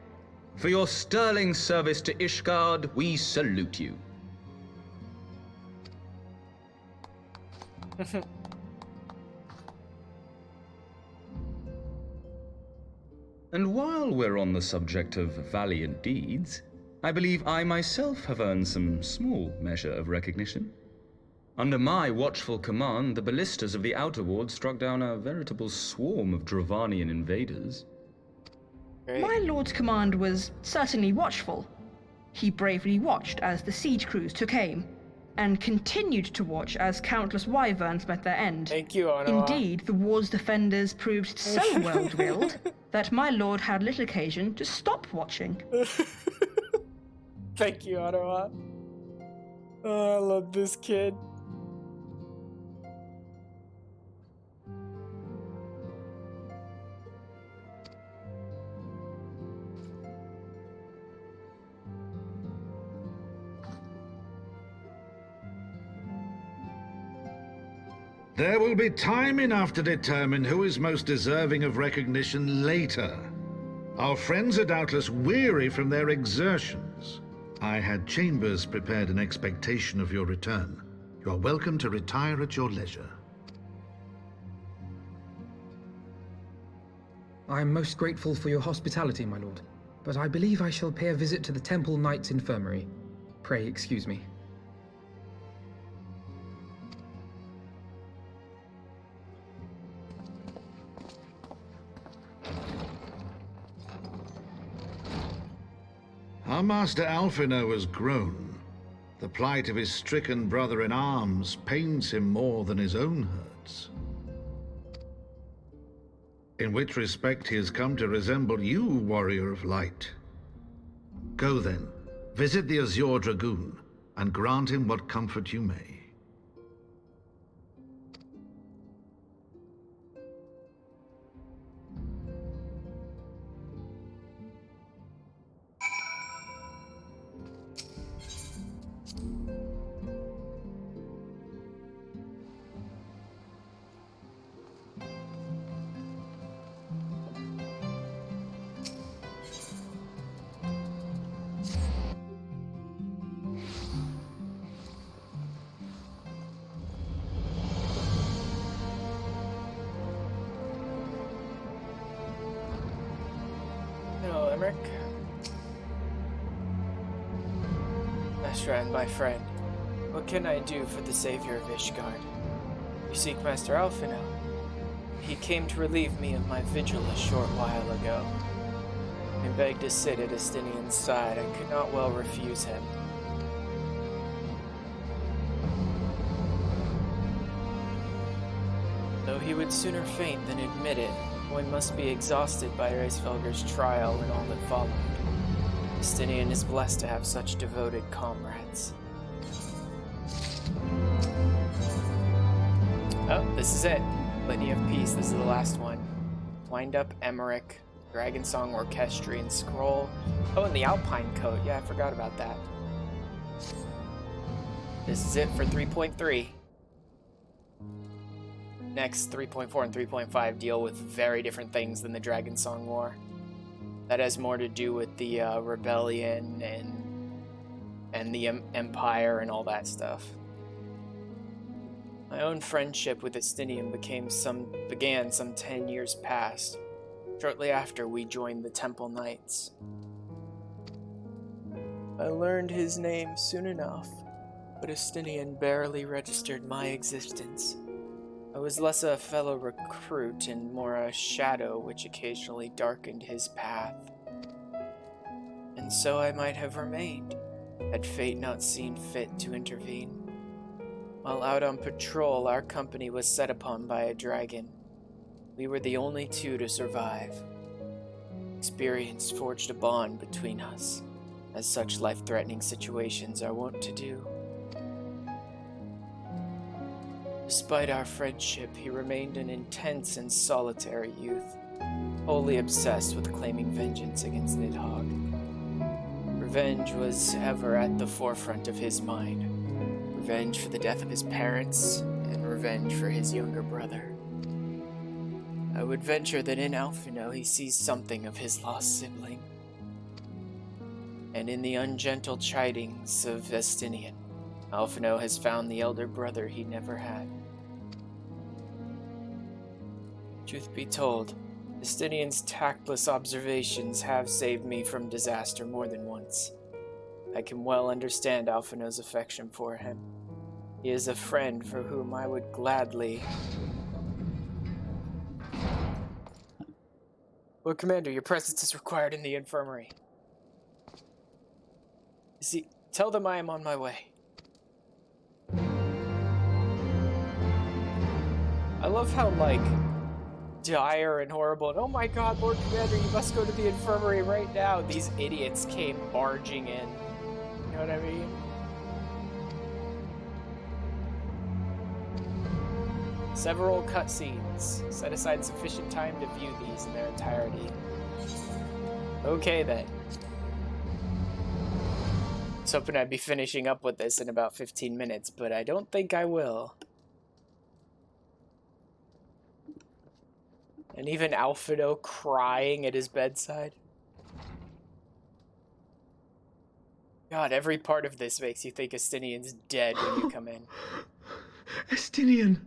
For your sterling service to Ishgard, we salute you. And while we're on the subject of valiant deeds, I believe I myself have earned some small measure of recognition. Under my watchful command, the ballistas of the Outer Ward struck down a veritable swarm of Dravanian invaders. My lord's command was certainly watchful. He bravely watched as the siege crews took aim, and continued to watch as countless wyverns met their end. Thank you, Ottawa. Indeed, the ward's defenders proved so well drilled that my lord had little occasion to stop watching. Thank you, Ottawa. Oh, I love this kid. There will be time enough to determine who is most deserving of recognition later. Our friends are doubtless weary from their exertions. I had chambers prepared in expectation of your return. You are welcome to retire at your leisure. I am most grateful for your hospitality, my lord, but I believe I shall pay a visit to the Temple Knight's Infirmary. Pray excuse me. Our master Alphino has grown. The plight of his stricken brother-in-arms pains him more than his own hurts. In which respect he has come to resemble you, warrior of light. Go then, visit the Azure Dragoon, and grant him what comfort you may. My friend, what can I do for the savior of Ishgard? You seek Master Alphino. He came to relieve me of my vigil a short while ago. I begged to sit at Estinian's side. I could not well refuse him. Though he would sooner faint than admit it, one must be exhausted by Reisfelger's trial and all that followed. Estinian is blessed to have such devoted comrades. Oh, this is it. Litany of Peace, this is the last one. Wind Up, Emmerich, Dragonsong, Orchestrion Scroll. Oh, and the Alpine Coat. Yeah, I forgot about that. This is it for 3.3. Next, 3.4 and 3.5 deal with very different things than the Dragonsong War. That has more to do with the rebellion and the empire and all that stuff. My own friendship with Estinian began some 10 years past, shortly after we joined the Temple Knights. I learned his name soon enough, but Estinian barely registered my existence. I was less a fellow recruit and more a shadow which occasionally darkened his path. And so I might have remained, had fate not seen fit to intervene. While out on patrol, our company was set upon by a dragon. We were the only two to survive. Experience forged a bond between us, as such life-threatening situations are wont to do. Despite our friendship, he remained an intense and solitary youth, wholly obsessed with claiming vengeance against Nidhogg. Revenge was ever at the forefront of his mind. Revenge for the death of his parents, and revenge for his younger brother. I would venture that in Alphino he sees something of his lost sibling. And in the ungentle chidings of Estinian, Alphino has found the elder brother he never had. Truth be told, Estinian's tactless observations have saved me from disaster more than once. I can well understand Alphino's affection for him. He is a friend for whom I would gladly... Lord Commander, your presence is required in the infirmary. See, tell them I am on my way. I love how, like, dire and horrible, and oh my god, Lord Commander, you must go to the infirmary right now. These idiots came barging in. You know what I mean? Several cutscenes. Set aside sufficient time to view these in their entirety. Okay then. I was hoping I'd be finishing up with this in about 15 minutes, but I don't think I will. And even Alphino crying at his bedside. God, every part of this makes you think Estinian's dead when you come in. Estinian!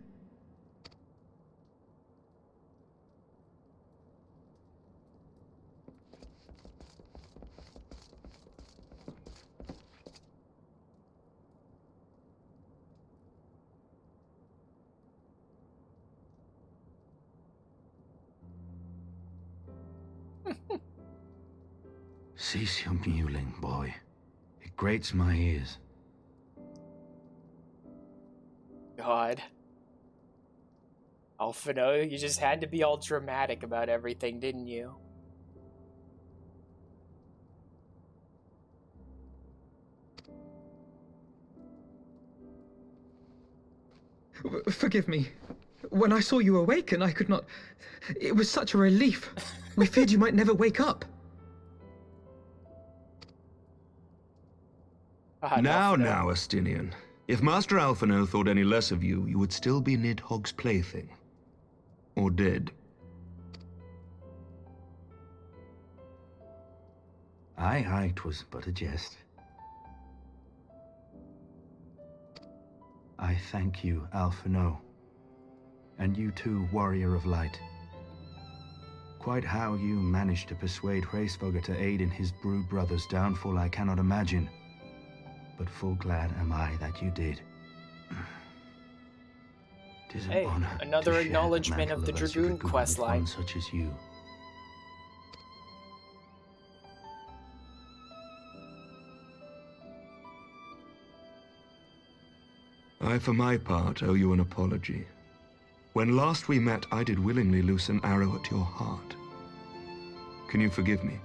Cease your mewling, boy. It grates my ears. God. Alphino, you just had to be all dramatic about everything, didn't you? Forgive me. When I saw you awaken, I could not... It was such a relief. We feared you might never wake up. Now, Astinian. If Master Alphino thought any less of you, you would still be Nidhogg's plaything. Or dead. Aye, 'twas but a jest. I thank you, Alphino. And you too, Warrior of Light. Quite how you managed to persuade Hraesvogr to aid in his brood brother's downfall I cannot imagine. But full glad am I that you did. 'Tis an honor another to acknowledgement share of the mantle Dragoon Azure quest with line. one such as you. I, for my part, owe you an apology. When last we met, I did willingly loose an arrow at your heart. Can you forgive me?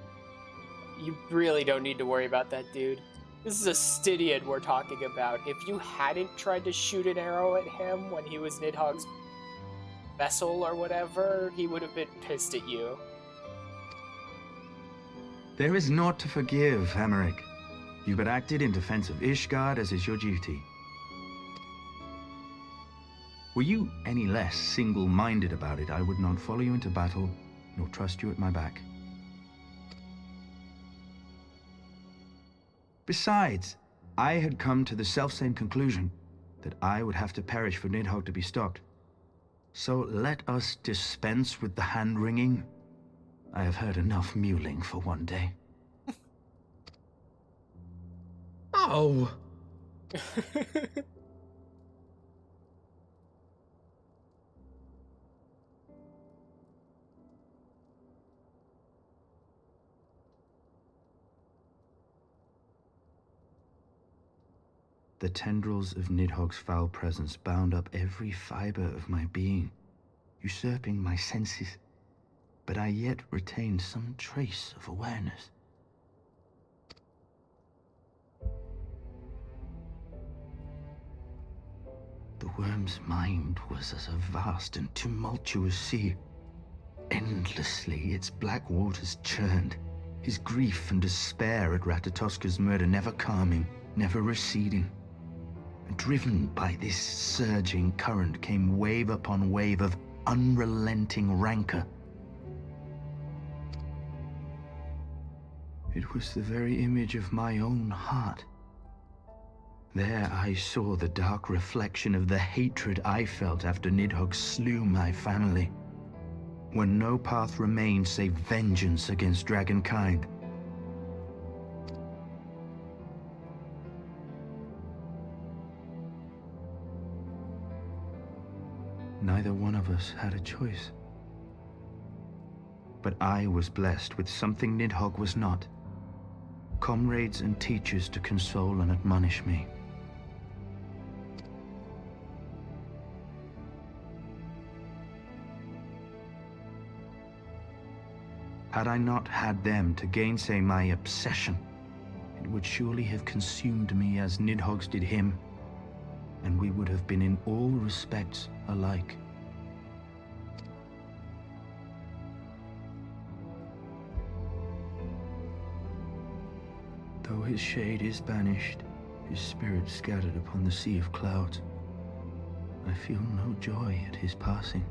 You really don't need to worry about that, dude. This is a Stydian we're talking about. If you hadn't tried to shoot an arrow at him when he was Nidhogg's vessel or whatever, he would have been pissed at you. There is naught to forgive, Hameric. You but acted in defense of Ishgard as is your duty. Were you any less single-minded about it, I would not follow you into battle, nor trust you at my back. Besides, I had come to the selfsame conclusion that I would have to perish for Nidhogg to be stopped. So let us dispense with the hand-wringing. I have heard enough mewling for one day. Oh! The tendrils of Nidhogg's foul presence bound up every fiber of my being, usurping my senses, but I yet retained some trace of awareness. The worm's mind was as a vast and tumultuous sea. Endlessly its black waters churned, his grief and despair at Ratatoska's murder never calming, never receding. Driven by this surging current came wave upon wave of unrelenting rancor. It was the very image of my own heart. There I saw the dark reflection of the hatred I felt after Nidhogg slew my family, when no path remained save vengeance against dragonkind. Neither one of us had a choice. But I was blessed with something Nidhogg was not. Comrades and teachers to console and admonish me. Had I not had them to gainsay my obsession, it would surely have consumed me as Nidhogg's did him, and we would have been in all respects alike. Though his shade is banished, his spirit scattered upon the sea of clouds, I feel no joy at his passing.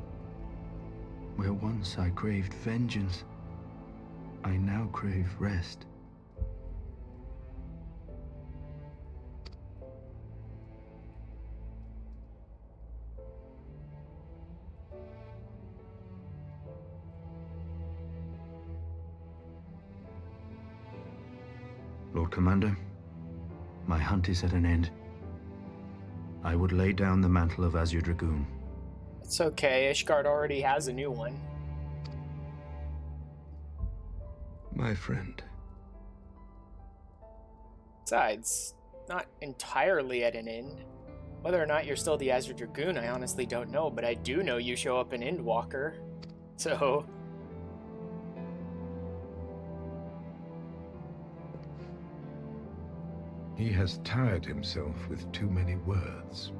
Where once I craved vengeance, I now crave rest. Lord Commander, my hunt is at an end. I would lay down the mantle of Azure Dragoon. It's okay, Ishgard already has a new one. My friend, Besides, not entirely at an inn. Whether or not you're still the Azure Dragoon, I honestly don't know, but I do know you show up in Endwalker. So... He has tired himself with too many words.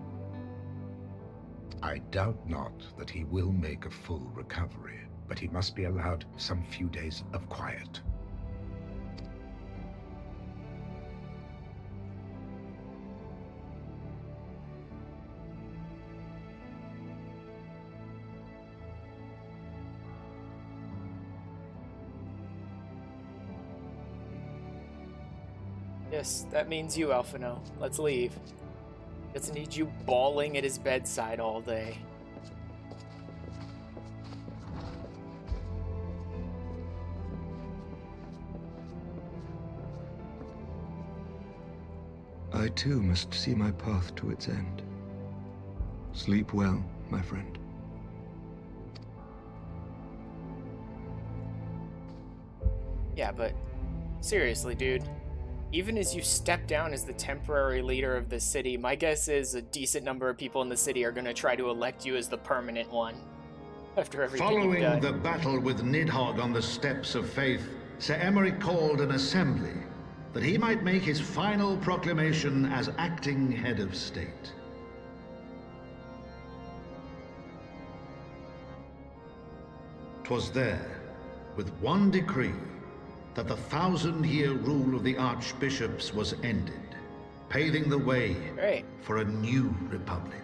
I doubt not that he will make a full recovery, but he must be allowed some few days of quiet. Yes, that means you, Alphino. Let's leave. Doesn't need you bawling at his bedside all day. I too must see my path to its end. Sleep well, my friend. Yeah, but seriously, dude. Even as you step down as the temporary leader of the city, my guess is a decent number of people in the city are going to try to elect you as the permanent one. After everything you've Following done. the battle with Nidhogg on the Steps of Faith, Sir Emeric called an assembly that he might make his final proclamation as acting head of state. "'Twas there, with one decree, that the 1,000-year rule of the archbishops was ended, paving the way for a new republic.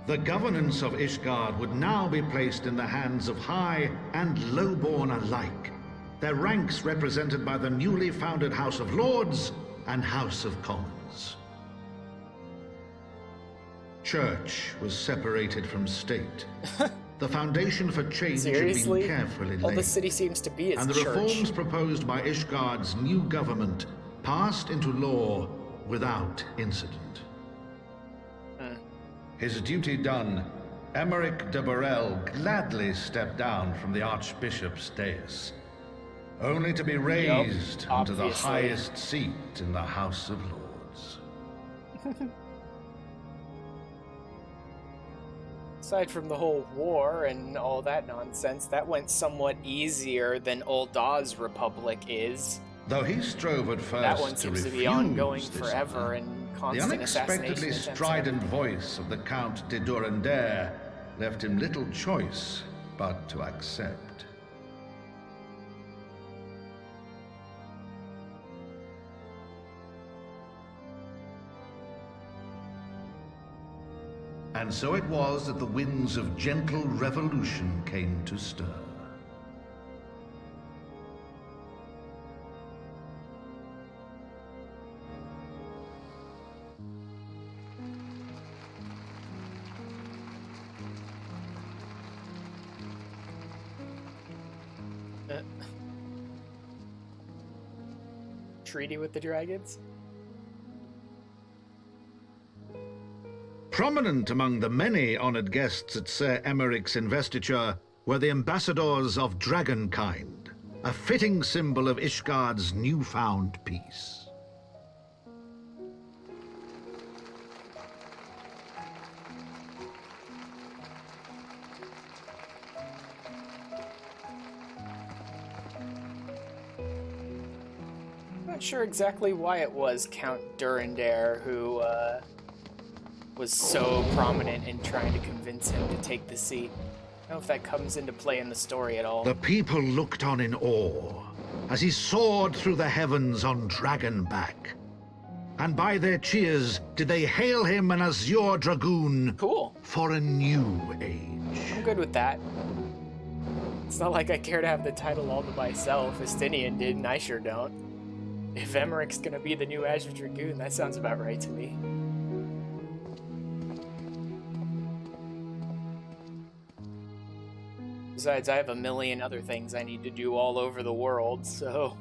The governance of Ishgard would now be placed in the hands of high and lowborn alike, their ranks represented by the newly founded House of Lords and House of Commons. Church was separated from state. The foundation for change had been carefully All laid, the city seems to be is and the church. reforms proposed by Ishgard's new government passed into law without incident. His duty done, Emeric de Burrell gladly stepped down from the Archbishop's dais, only to be raised onto the highest seat in the House of Lords. Aside from the whole war and all that nonsense, that went somewhat easier than Ul'dah's republic is. Though he strove at first that one seems to be ongoing forever honor, and the constant unexpectedly assassination strident voice of the Count de Durandare left him little choice but to accept. And so it was that the winds of gentle revolution came to stir. Treaty with the dragons? Prominent among the many honored guests at Sir Emeric's investiture were the ambassadors of Dragonkind, a fitting symbol of Ishgard's newfound peace. Not sure exactly why it was Count Durandare who was so prominent in trying to convince him to take the seat. I don't know if that comes into play in the story at all. The people looked on in awe as he soared through the heavens on Dragonback. And by their cheers did they hail him an Azure Dragoon for a new age. I'm good with that. It's not like I care to have the title all to myself. Estinian did, and I sure don't. If Emeric's gonna be the new Azure Dragoon, that sounds about right to me. Besides, I have a million other things I need to do all over the world, so...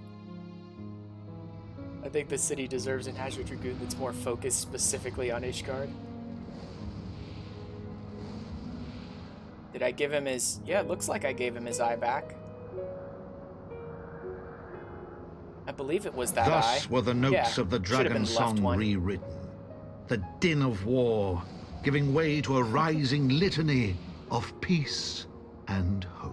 I think the city deserves an Azure Dragoon that's more focused specifically on Ishgard. Did I give him his... Yeah, it looks like I gave him his eye back. I believe it was that eye. Thus were the notes of the Dragonsong rewritten. The din of war, giving way to a rising litany of peace and hope.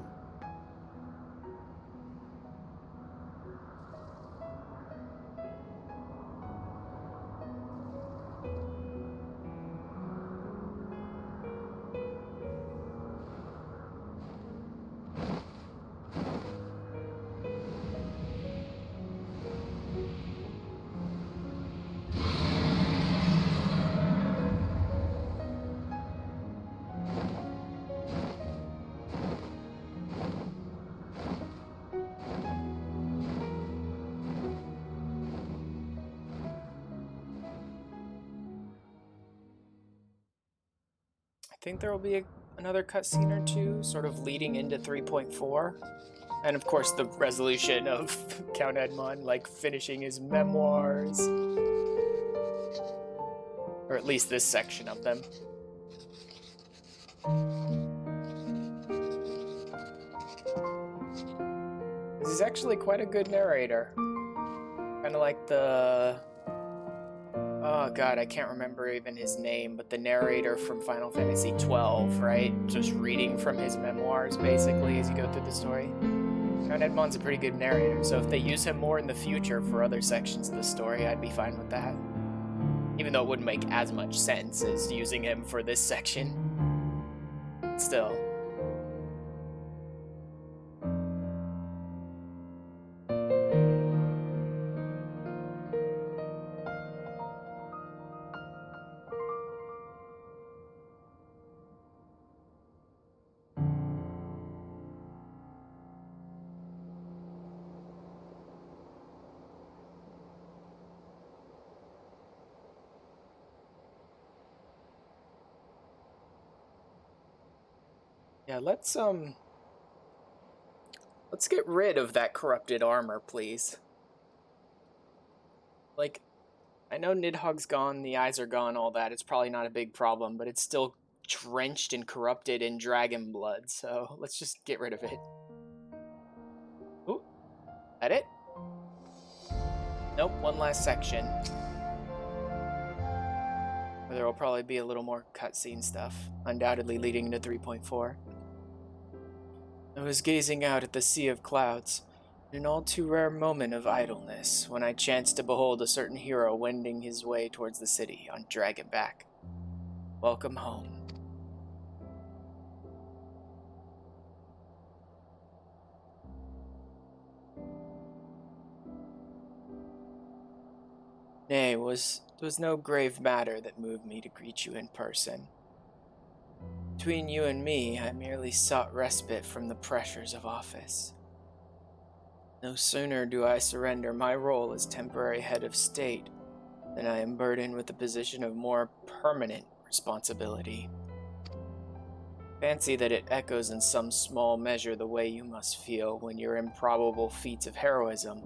I think there will be another cutscene or two, sort of leading into 3.4. And of course the resolution of Count Edmond, like, finishing his memoirs. Or at least this section of them. He's actually quite a good narrator. Kind of like the... Oh god, I can't remember even his name, but the narrator from Final Fantasy XII, right? Just reading from his memoirs, basically, as you go through the story. Count Edmond's a pretty good narrator, so if they use him more in the future for other sections of the story, I'd be fine with that. Even though it wouldn't make as much sense as using him for this section. Still. Yeah, let's get rid of that corrupted armor, please. Like, I know Nidhogg's gone, the eyes are gone, all that. It's probably not a big problem, but it's still drenched and corrupted in dragon blood, so let's just get rid of it. Ooh, that it? Nope, one last section. Where there will probably be a little more cutscene stuff, undoubtedly leading into 3.4. I was gazing out at the sea of clouds, in an all too rare moment of idleness, when I chanced to behold a certain hero wending his way towards the city on Dragonback. Welcome home. Nay, it was no grave matter that moved me to greet you in person. Between you and me, I merely sought respite from the pressures of office. No sooner do I surrender my role as temporary head of state than I am burdened with a position of more permanent responsibility. Fancy that it echoes in some small measure the way you must feel when your improbable feats of heroism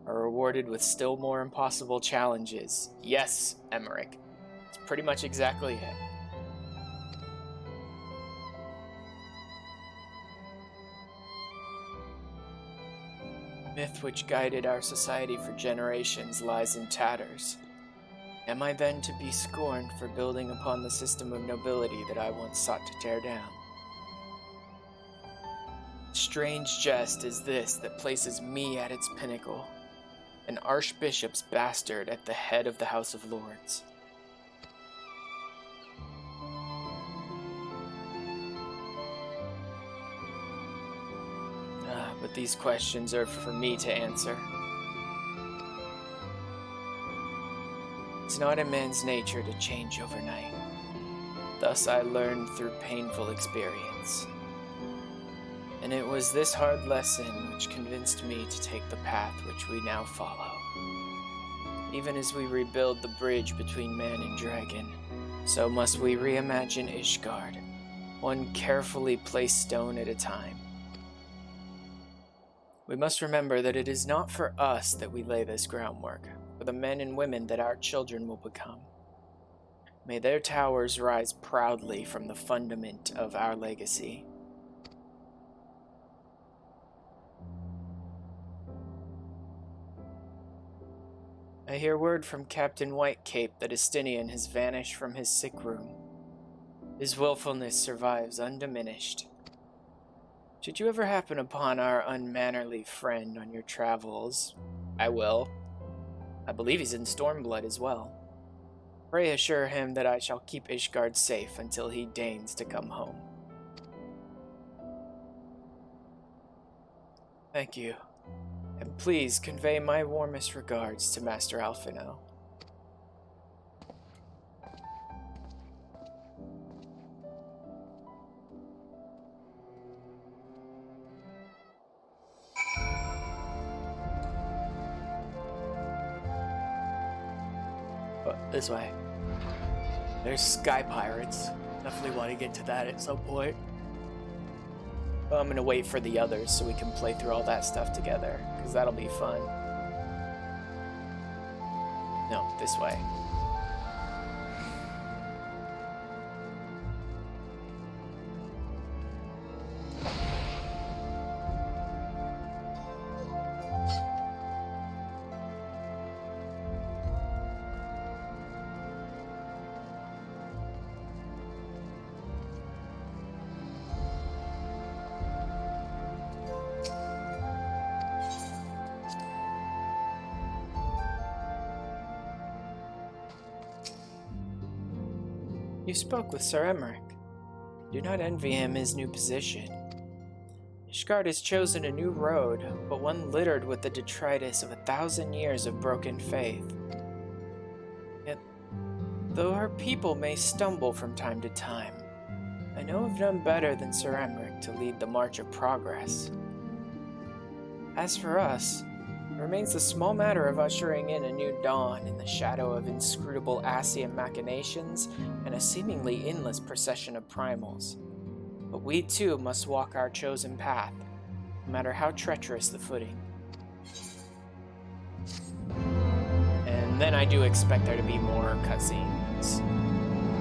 are rewarded with still more impossible challenges. Yes, Emmerich. It's pretty much exactly it. Myth which guided our society for generations lies in tatters. Am I then to be scorned for building upon the system of nobility that I once sought to tear down? Strange jest is this that places me at its pinnacle, an archbishop's bastard at the head of the House of Lords. But these questions are for me to answer. It's not in man's nature to change overnight. Thus I learned through painful experience. And it was this hard lesson which convinced me to take the path which we now follow. Even as we rebuild the bridge between man and dragon, so must we reimagine Ishgard, one carefully placed stone at a time. We must remember that it is not for us that we lay this groundwork, for the men and women that our children will become. May their towers rise proudly from the fundament of our legacy. I hear word from Captain Whitecape that Estinian has vanished from his sick room. His willfulness survives undiminished. Should you ever happen upon our unmannerly friend on your travels, I will. I believe he's in Stormblood as well. Pray assure him that I shall keep Ishgard safe until he deigns to come home. Thank you, and please convey my warmest regards to Master Alphino. This way. There's sky pirates. Definitely want to get to that at some point. Well, I'm gonna wait for the others so we can play through all that stuff together, because that'll be fun. No, this way. You spoke with Sir Emmerich. Do not envy him his new position. Ishgard has chosen a new road, but one littered with the detritus of 1,000 years of broken faith. Yet, though our people may stumble from time to time, I know of none better than Sir Emmerich to lead the march of progress. As for us, it remains the small matter of ushering in a new dawn in the shadow of inscrutable Asian machinations and a seemingly endless procession of primals. But we too must walk our chosen path, no matter how treacherous the footing. And then I do expect there to be more cutscenes.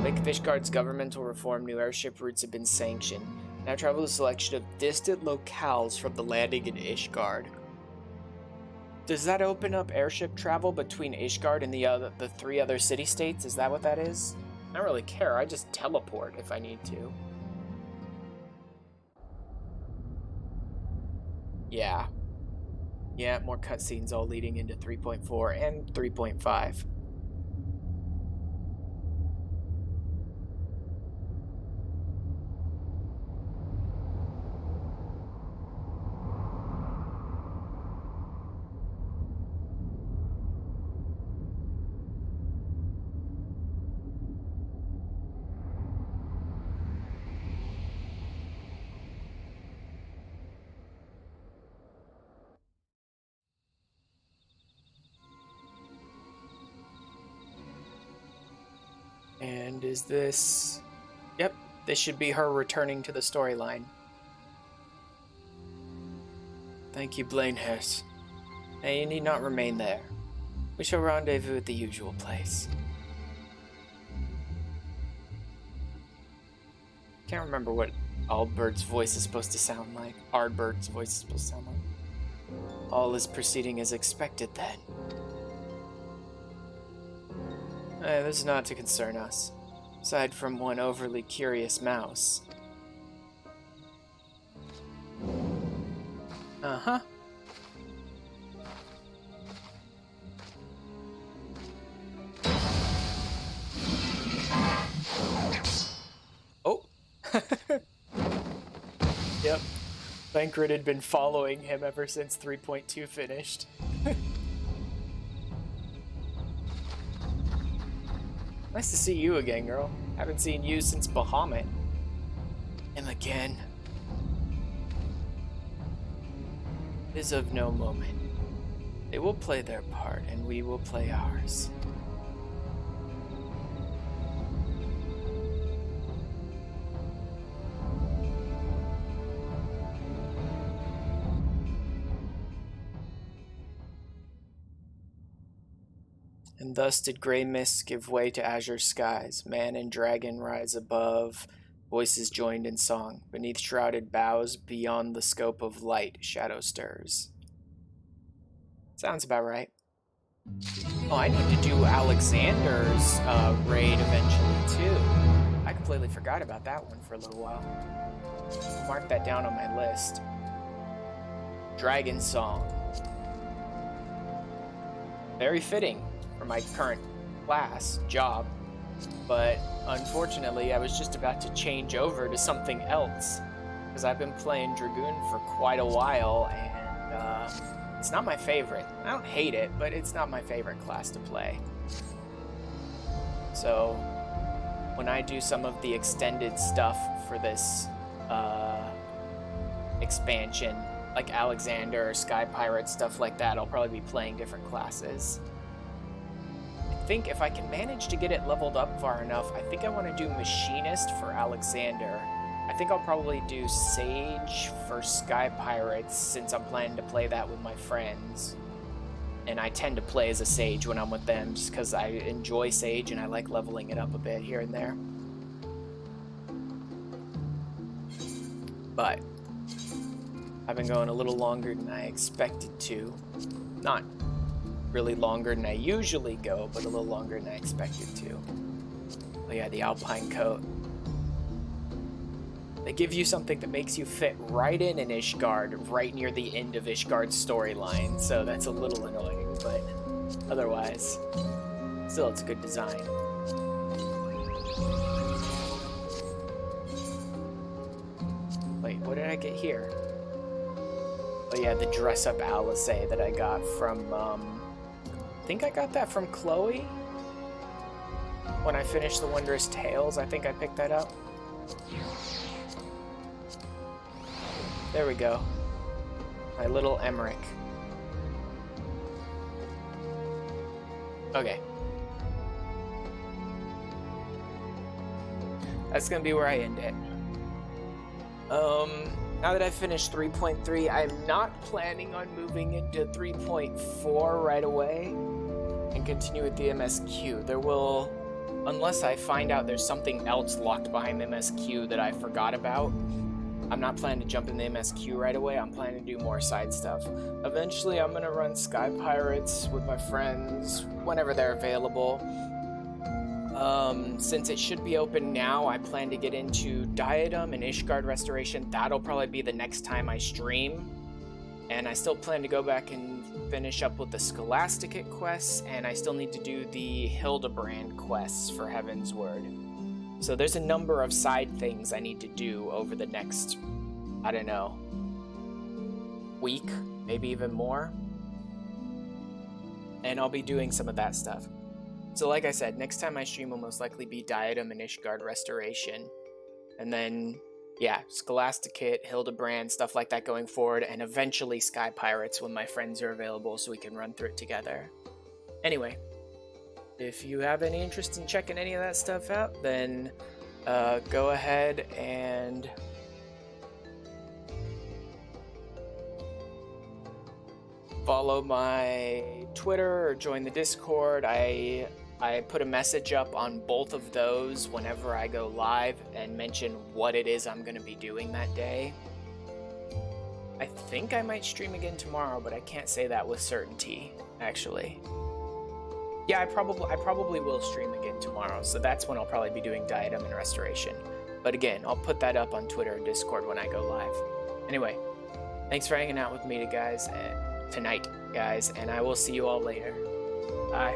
Lake of Ishgard's governmental reform, new airship routes have been sanctioned. Now travel a selection of distant locales from the landing in Ishgard. Does that open up airship travel between Ishgard and the 3 other city-states? Is that what that is? I don't really care. I just teleport if I need to. Yeah. Yeah, more cutscenes all leading into 3.4 and 3.5. And is this... Yep, this should be her returning to the storyline. Thank you, Blainhurst. Now you need not remain there. We shall rendezvous at the usual place. Can't remember what Aldbert's voice is supposed to sound like. Ardbert's voice is supposed to sound like. All is proceeding as expected then. This is not to concern us, aside from one overly curious mouse. Uh-huh. Oh. Yep. Thancred had been following him ever since 3.2 finished. Nice to see you again, girl. Haven't seen you since Bahamut. Him again. It is of no moment. They will play their part, and we will play ours. And thus did grey mists give way to azure skies. Man and dragon rise above, voices joined in song. Beneath shrouded boughs, beyond the scope of light, shadow stirs. Sounds about right. Oh, I need to do Alexander's raid eventually too. I completely forgot about that one for a little while. I'll mark that down on my list. Dragonsong. Very fitting for my current class, job. But unfortunately, I was just about to change over to something else because I've been playing Dragoon for quite a while, and it's not my favorite. I don't hate it, but it's not my favorite class to play. So when I do some of the extended stuff for this expansion, like Alexander or Sky Pirate, stuff like that, I'll probably be playing different classes. I think if I can manage to get it leveled up far enough, I think I want to do Machinist for Alexander. I think I'll probably do Sage for Sky Pirates, since I'm planning to play that with my friends. And I tend to play as a Sage when I'm with them, just because I enjoy Sage and I like leveling it up a bit here and there. But I've been going a little longer than I expected to. Not really longer than I usually go, but a little longer than I expected to. Oh yeah, the Alpine coat. They give you something that makes you fit right in Ishgard, right near the end of Ishgard's storyline, so that's a little annoying, but otherwise, still it's a good design. Wait, what did I get here? Oh yeah, the dress-up Alizé that I got from, I think I got that from Chloe? When I finished the Wondrous Tales, I think I picked that up. There we go. My little Emmerich. Okay. That's gonna be where I end it. Now that I've finished 3.3, I'm not planning on moving into 3.4 right away and continue with the MSQ. There will, unless I find out there's something else locked behind MSQ that I forgot about, I'm not planning to jump in the MSQ right away. I'm planning to do more side stuff. Eventually, I'm gonna run Sky Pirates with my friends whenever they're available. Since it should be open now, I plan to get into Diadem and Ishgard Restoration. That'll probably be the next time I stream. And I still plan to go back and finish up with the Scholasticate quests, and I still need to do the Hildebrand quests for Heavensward. So there's a number of side things I need to do over the next, I don't know, week, maybe even more. And I'll be doing some of that stuff. So like I said, next time I stream will most likely be Diadem and Ishgard Restoration. And then, yeah, Scholasticate, Hildebrand, stuff like that going forward, and eventually Sky Pirates when my friends are available so we can run through it together. Anyway, if you have any interest in checking any of that stuff out, then go ahead and follow my Twitter or join the Discord. I put a message up on both of those whenever I go live and mention what it is I'm going to be doing that day. I think I might stream again tomorrow, but I can't say that with certainty, actually. Yeah, I probably will stream again tomorrow, so that's when I'll probably be doing Diadem and Restoration. But again, I'll put that up on Twitter and Discord when I go live. Anyway, thanks for hanging out with me tonight, guys, and I will see you all later. Bye.